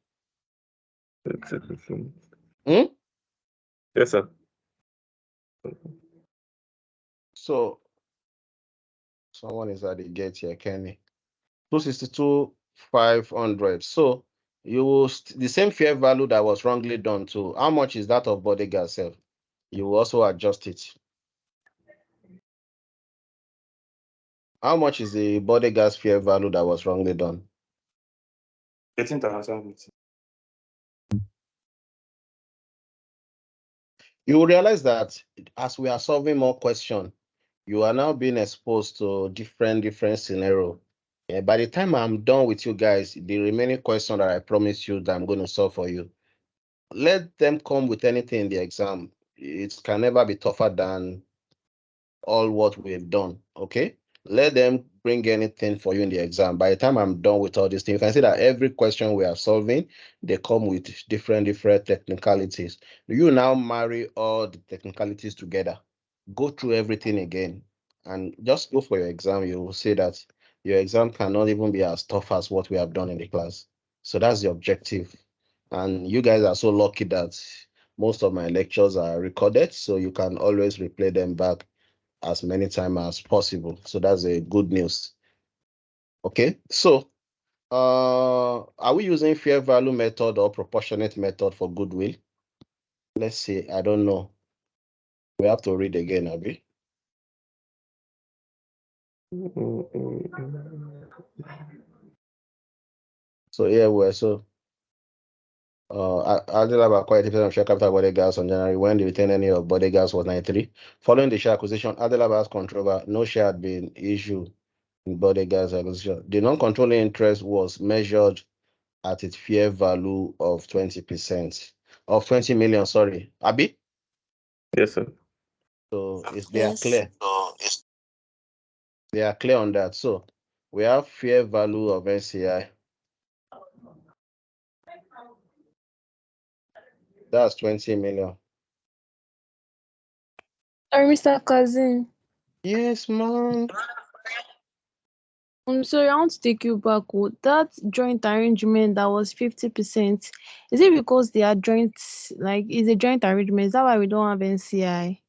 Speaker 5: 30%.
Speaker 1: Hmm?
Speaker 5: Yes, sir.
Speaker 1: So someone is at the gate here, Kenny. 262,500. So you will the same fair value that was wrongly done to. How much is that of Body Gas self? You will also adjust it. How much is the Body Gas fair value that was wrongly done?
Speaker 10: 13,000.
Speaker 1: You will realize that as we are solving more questions, you are now being exposed to different scenarios. By the time I'm done with you guys, the remaining question that I promised you that I'm going to solve for you, let them come with anything in the exam. It can never be tougher than all what we've done. Okay, let them bring anything for you in the exam. By the time I'm done with all these things, you can see that every question we are solving, they come with different technicalities. You now marry all the technicalities together, go through everything again, and just go for your exam. You will see that your exam cannot even be as tough as what we have done in the class. So that's the objective. And you guys are so lucky that most of my lectures are recorded, so you can always replay them back as many times as possible. So that's a good news. Okay, so are we using fair value method or proportionate method for goodwill? Let's see. I don't know. We have to read again, Abby. So here we're Adela acquired 10% of share capital of Bodegas on January when the retained earning of Bodegas was 93. Following the share acquisition, Adela has control over no share had been issued in Bodegas acquisition. The non-controlling interest was measured at its fair value of 20%, of 20 million, sorry. Abi?
Speaker 5: Yes, sir.
Speaker 1: So they are
Speaker 9: Yes.
Speaker 1: clear. They are clear on that. So we have fair value of NCI. That's 20 million.
Speaker 3: Sorry, Mr. Kazeem.
Speaker 1: Yes, man.
Speaker 3: I'm sorry, I want to take you back. That joint arrangement that was 50%, is it because they are joint, like, is a joint arrangement? Is that why we don't have NCI?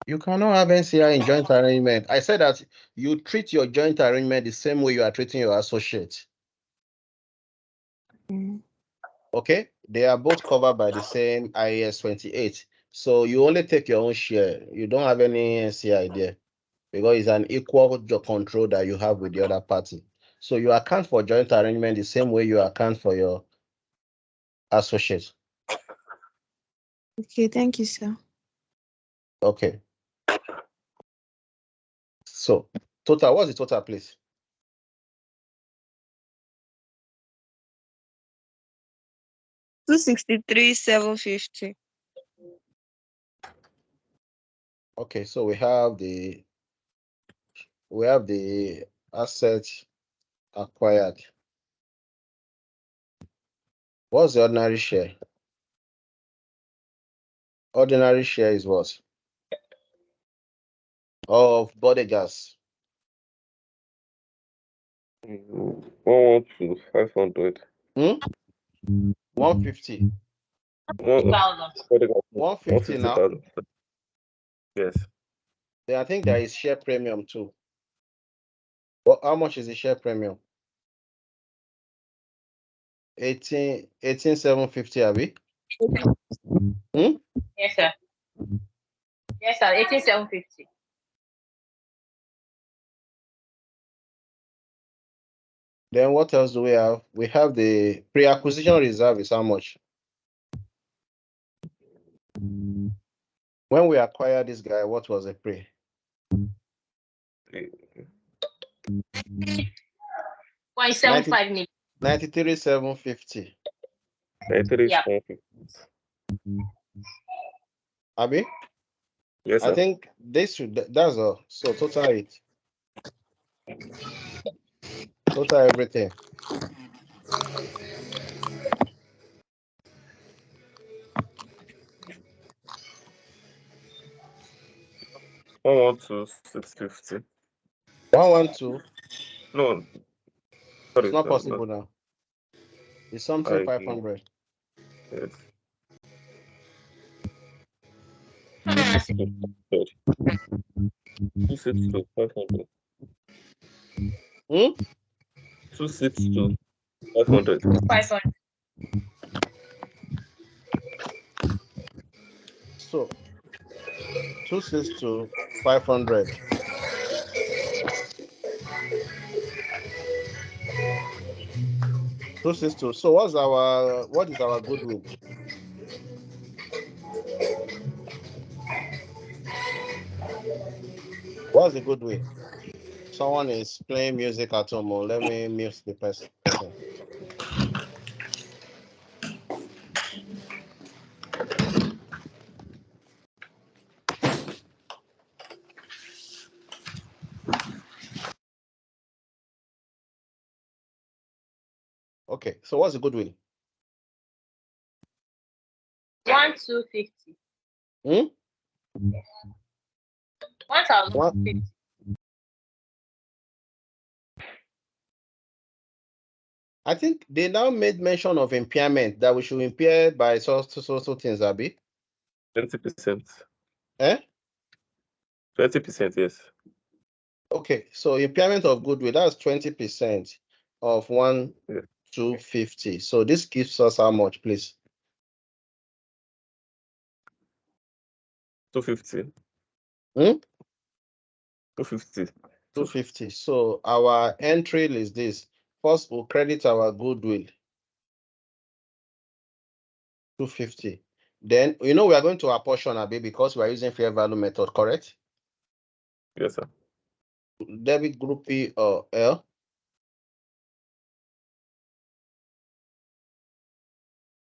Speaker 1: You cannot have NCI in joint arrangement. I said that you treat your joint arrangement the same way you are treating your associate. Okay? They are both covered by the same IAS 28. So you only take your own share. You don't have any NCI there because it's an equal control that you have with the other party. So you account for joint arrangement the same way you account for your associate.
Speaker 3: Okay, thank you, sir.
Speaker 1: Okay. So total, what's the total, please?
Speaker 7: $263,750.
Speaker 1: Okay, so we have the assets acquired. What's the ordinary share? Ordinary share is what? Of body gas.
Speaker 5: 112,500.
Speaker 1: 150. 150 now.
Speaker 5: 150,000. Yes.
Speaker 1: Then I think there is share premium too. Well, how much is the share premium? 18,750, Abi?
Speaker 4: Yes, sir. Yes, sir. 18,750.
Speaker 1: Then what else do we have? We have the pre-acquisition reserve is how much? When we acquired this guy, what was the pre?
Speaker 4: 0.75 million.
Speaker 1: 93,750.
Speaker 5: 93,750.
Speaker 1: Abi?
Speaker 5: Yes,
Speaker 1: I
Speaker 5: sir.
Speaker 1: think this should that's all. So total it. Total everything.
Speaker 5: One one two 650.
Speaker 1: 112.
Speaker 5: No,
Speaker 1: It's
Speaker 5: sorry,
Speaker 1: not
Speaker 5: sir.
Speaker 1: possible now. It's something 500.
Speaker 5: Yes. 262 500.
Speaker 1: Hmm?
Speaker 5: 262 500.
Speaker 4: 500.
Speaker 1: So 262 500. 262. So what is our goodwill? What's the goodwill? Someone is playing music at home. Let me mute the person. Okay, so what's the goodwill?
Speaker 4: 1,250. 1,050.
Speaker 1: I think they now made mention of impairment that we should impair by so things, Abi.
Speaker 5: 20%.
Speaker 1: Eh?
Speaker 5: 20%, yes.
Speaker 1: Okay, so impairment of goodwill, that's 20% of 1,250. So this gives us how much, please?
Speaker 5: 250. 250.
Speaker 1: 250. So our entry is this. First, we'll credit our goodwill. 250. Then, we are going to apportion Abi because we are using fair value method, correct?
Speaker 5: Yes, sir.
Speaker 1: Debit group P or L.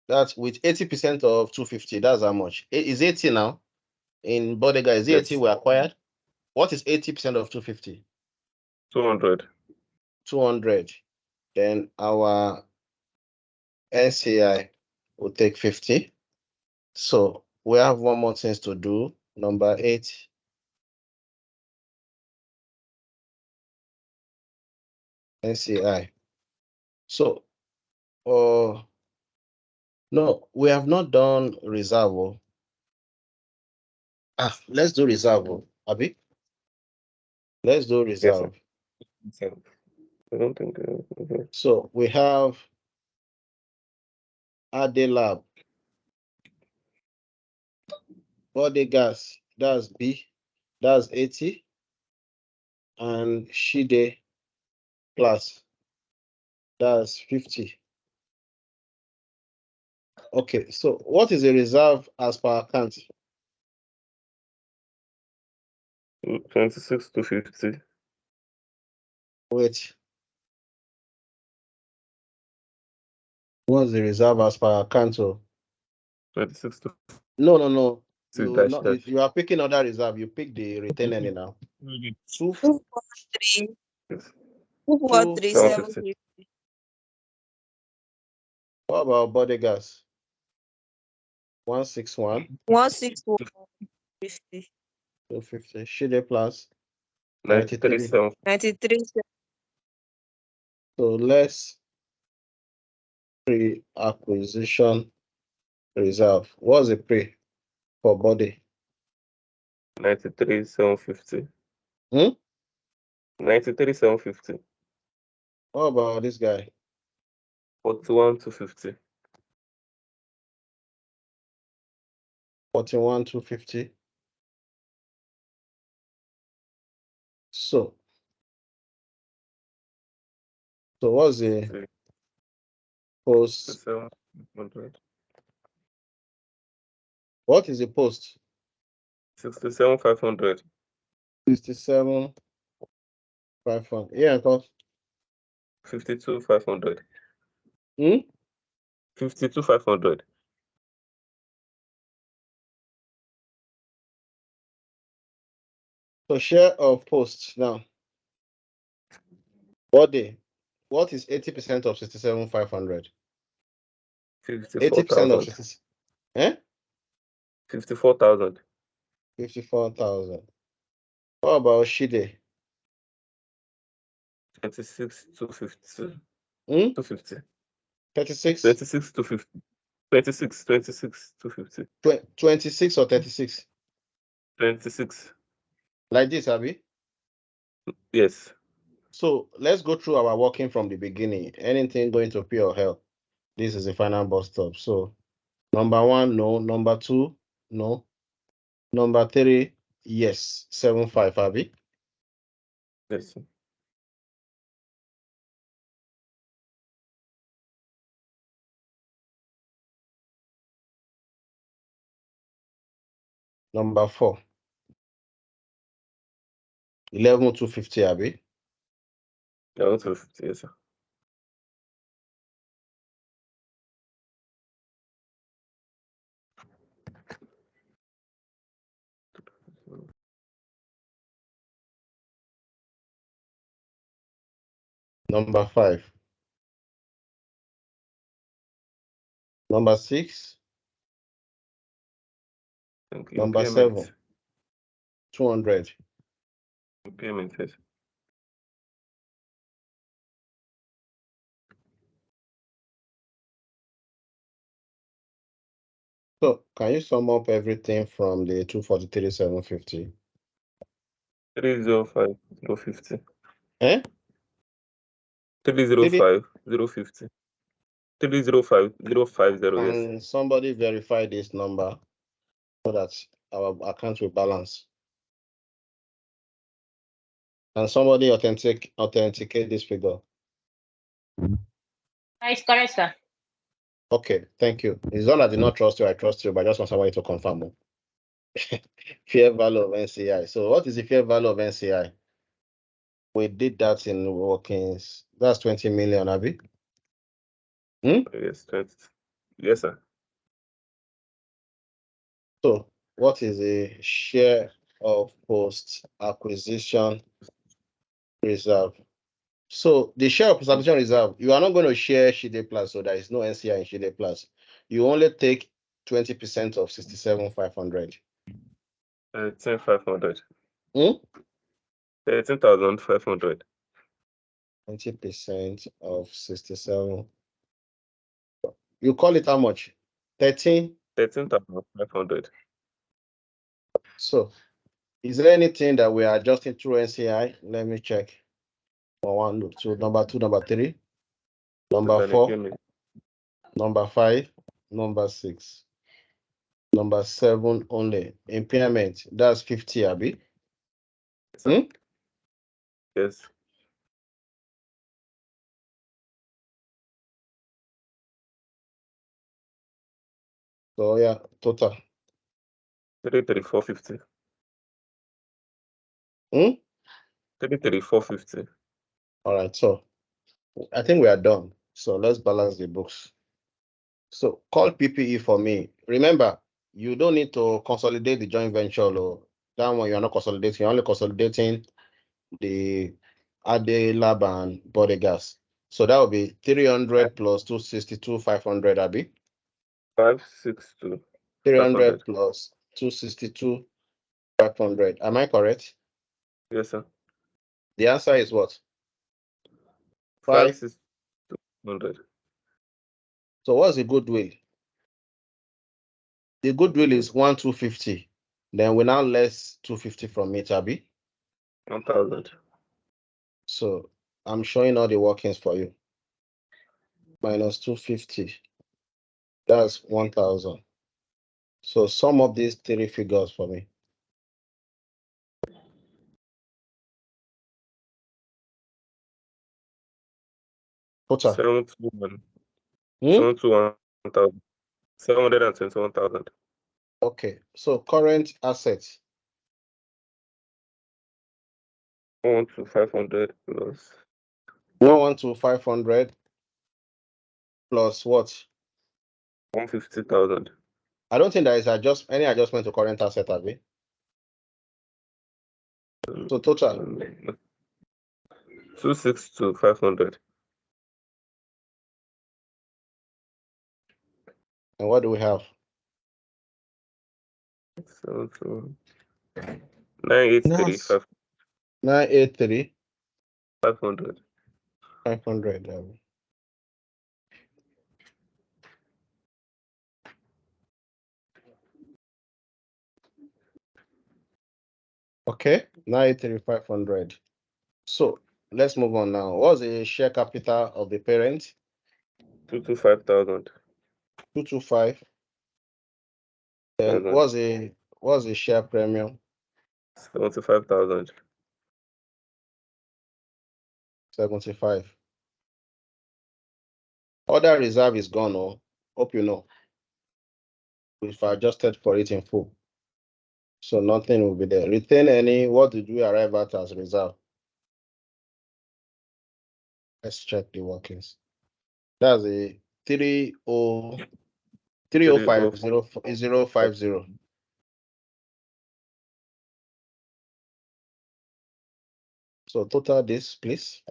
Speaker 1: That's with 80% of 250. That's how much? Is 80 now? In Bodega, is it 80 we acquired? What is 80% of 250?
Speaker 5: 200.
Speaker 1: 200. Then our NCI will take 50. So we have one more thing to do. Number 8. NCI. So, no, we have not done reserve. Let's do reserve, Abi. Let's do reserve.
Speaker 5: Yes, sir. I don't think. Okay.
Speaker 1: So we have Adelab, body gas, that's B, that's 80, and Shide plus, that's 50. Okay, so what is a reserve as per account?
Speaker 5: 26 to 50.
Speaker 1: Wait. What's the reserve as per account?
Speaker 5: 26 to
Speaker 1: No.
Speaker 5: dash.
Speaker 1: You are picking other reserve. You pick the retained earning now.
Speaker 7: 243.
Speaker 5: Yes.
Speaker 7: 243, 750.
Speaker 1: What about body gas? 161.
Speaker 7: 16150.
Speaker 1: 250. Shide plus
Speaker 5: 93
Speaker 1: 93.
Speaker 7: 93.
Speaker 1: So less pre-acquisition reserve. What's the pre for body?
Speaker 5: 93 750. 93 750.
Speaker 1: What about this guy?
Speaker 5: 41 to 50.
Speaker 1: 41,250. So what's the post?
Speaker 5: 67,500.
Speaker 1: What is the post?
Speaker 5: 67,500.
Speaker 1: 67,500. Yeah, because
Speaker 5: 52,500. 52,500.
Speaker 1: So share of posts now. What is 80% of 67,500? 80% of
Speaker 5: 54,000.
Speaker 1: 54,000.
Speaker 5: 54,000.
Speaker 1: What about Shide?
Speaker 5: 26,250. 250.
Speaker 1: 36?
Speaker 5: 26,250. 26,250.
Speaker 1: 26 or 36?
Speaker 5: 26.
Speaker 1: Like this, Abby?
Speaker 5: Yes.
Speaker 1: So let's go through our working from the beginning. Anything going to P or hell? This is the final bus stop. So number 1, no. Number 2, no. Number 3, yes. 75, Abby.
Speaker 5: Yes.
Speaker 1: Number 4, 11,250, Abby.
Speaker 5: 11,250. Yes, sir.
Speaker 1: Number 5. Number 6.
Speaker 5: Thank you.
Speaker 1: Number
Speaker 5: Impairment.
Speaker 1: 7. 200.
Speaker 5: Impairment. Yes.
Speaker 1: So can you sum up everything from the 243,750?
Speaker 5: 305,050.
Speaker 1: 305,050.
Speaker 5: 305,050. Yes.
Speaker 1: Can somebody verify this number so that our account will balance? Can somebody authenticate this figure?
Speaker 10: It's correct, sir.
Speaker 1: Okay, thank you. It's not that I did not trust you, I trust you, but I just want somebody to confirm. Fair value of NCI. So what is the fair value of NCI? We did that in workings. That's 20 million, Abby.
Speaker 5: Yes, 20. Yes, sir.
Speaker 1: So what is the share of post-acquisition reserve? So the share of post-acquisition reserve, you are not going to share Shide Plus, so there is no NCI in Shide Plus. You only take 20% of 67,500.
Speaker 5: 13,500. 13,500.
Speaker 1: 20% of 67. You call it how much? 13?
Speaker 5: 13,500.
Speaker 1: So is there anything that we are adjusting through NCI? Let me check. Number 2, number 3, number 4, number 5, number 6, number 7 only. Impairment, that's 50, Abby.
Speaker 5: Yes.
Speaker 1: So yeah, total.
Speaker 5: 33450. 33450.
Speaker 1: All right, so I think we are done. So let's balance the books. So call PPE for me. Remember, you don't need to consolidate the joint venture. That one you are not consolidating. You're only consolidating the ADE lab and body gas. So that will be 300 plus 262, 500, Abby.
Speaker 5: 562.
Speaker 1: 300 plus 262, 500. Am I correct?
Speaker 5: Yes, sir.
Speaker 1: The answer is what?
Speaker 5: 5,600.
Speaker 1: So what's the goodwill? The goodwill is 1,250. Then we now less 250 from it, Abby.
Speaker 5: 1,000.
Speaker 1: So I'm showing all the workings for you. Minus 250. That's 1,000. So sum up these three figures for me. Total.
Speaker 5: 721,000. 721,000.
Speaker 1: Okay, so current assets.
Speaker 5: 1 to 500 plus
Speaker 1: 1 to 500 plus what?
Speaker 5: 150,000.
Speaker 1: I don't think there is any adjustment to current asset, Abi. So total.
Speaker 5: 26 to 500.
Speaker 1: And what do we have?
Speaker 5: 983
Speaker 1: 983
Speaker 5: 500.
Speaker 1: 500. Okay, 983 500. So let's move on now. What's the share capital of the parent?
Speaker 5: 225,000.
Speaker 1: 225. Then what's the share premium?
Speaker 5: 75,000.
Speaker 1: 75. Other reserve is gone. Oh, hope you know. We've adjusted for it in full. So nothing will be there. Retain any. What did we arrive at as reserve? Let's check the workings. That's a 305,050. So total this, please.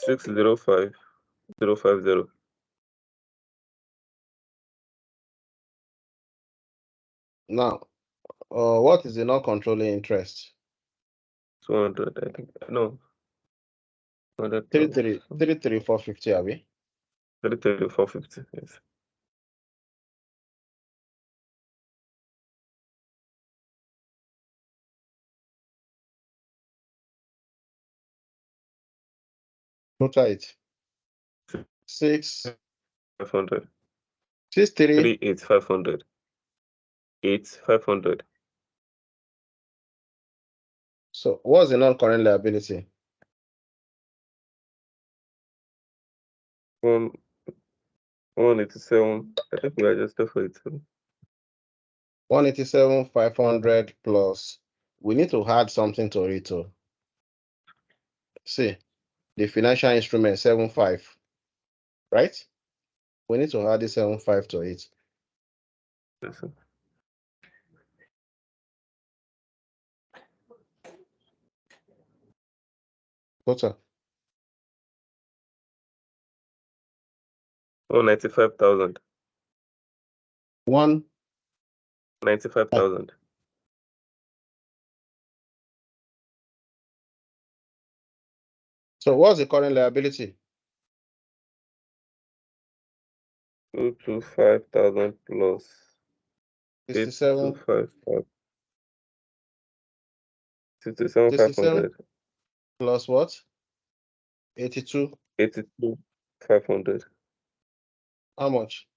Speaker 5: 605,050.
Speaker 1: Now, what is the non-controlling interest?
Speaker 5: 200, I think. No.
Speaker 1: 33450, Abi.
Speaker 5: 33450. Yes.
Speaker 1: Total it.
Speaker 5: 500.
Speaker 1: 63.
Speaker 5: 38500. 8500.
Speaker 1: So what's the non-current liability?
Speaker 5: 187. I think we adjusted for it.
Speaker 1: 187,500 plus. We need to add something to it too. See, the financial instrument 75, right? We need to add the 75 to it.
Speaker 5: Yes, sir.
Speaker 1: Total.
Speaker 5: 195,000.
Speaker 1: 195,000. So what's the current liability?
Speaker 5: 225,000 plus
Speaker 1: 67.
Speaker 5: 67,500.
Speaker 1: Plus what? 82.
Speaker 5: 82,500.
Speaker 1: How much?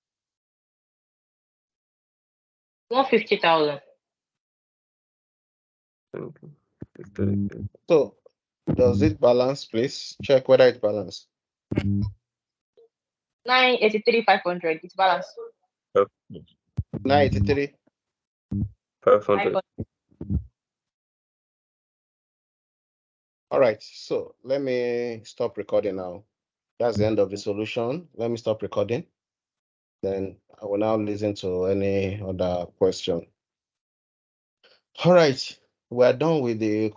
Speaker 7: 150,000.
Speaker 1: So does it balance, please? Check whether it balance.
Speaker 7: 983,500. It's balanced.
Speaker 1: 983.
Speaker 5: 500.
Speaker 1: All right, so let me stop recording now. That's the end of the solution. Let me stop recording. Then I will now listen to any other question. All right, we're done with the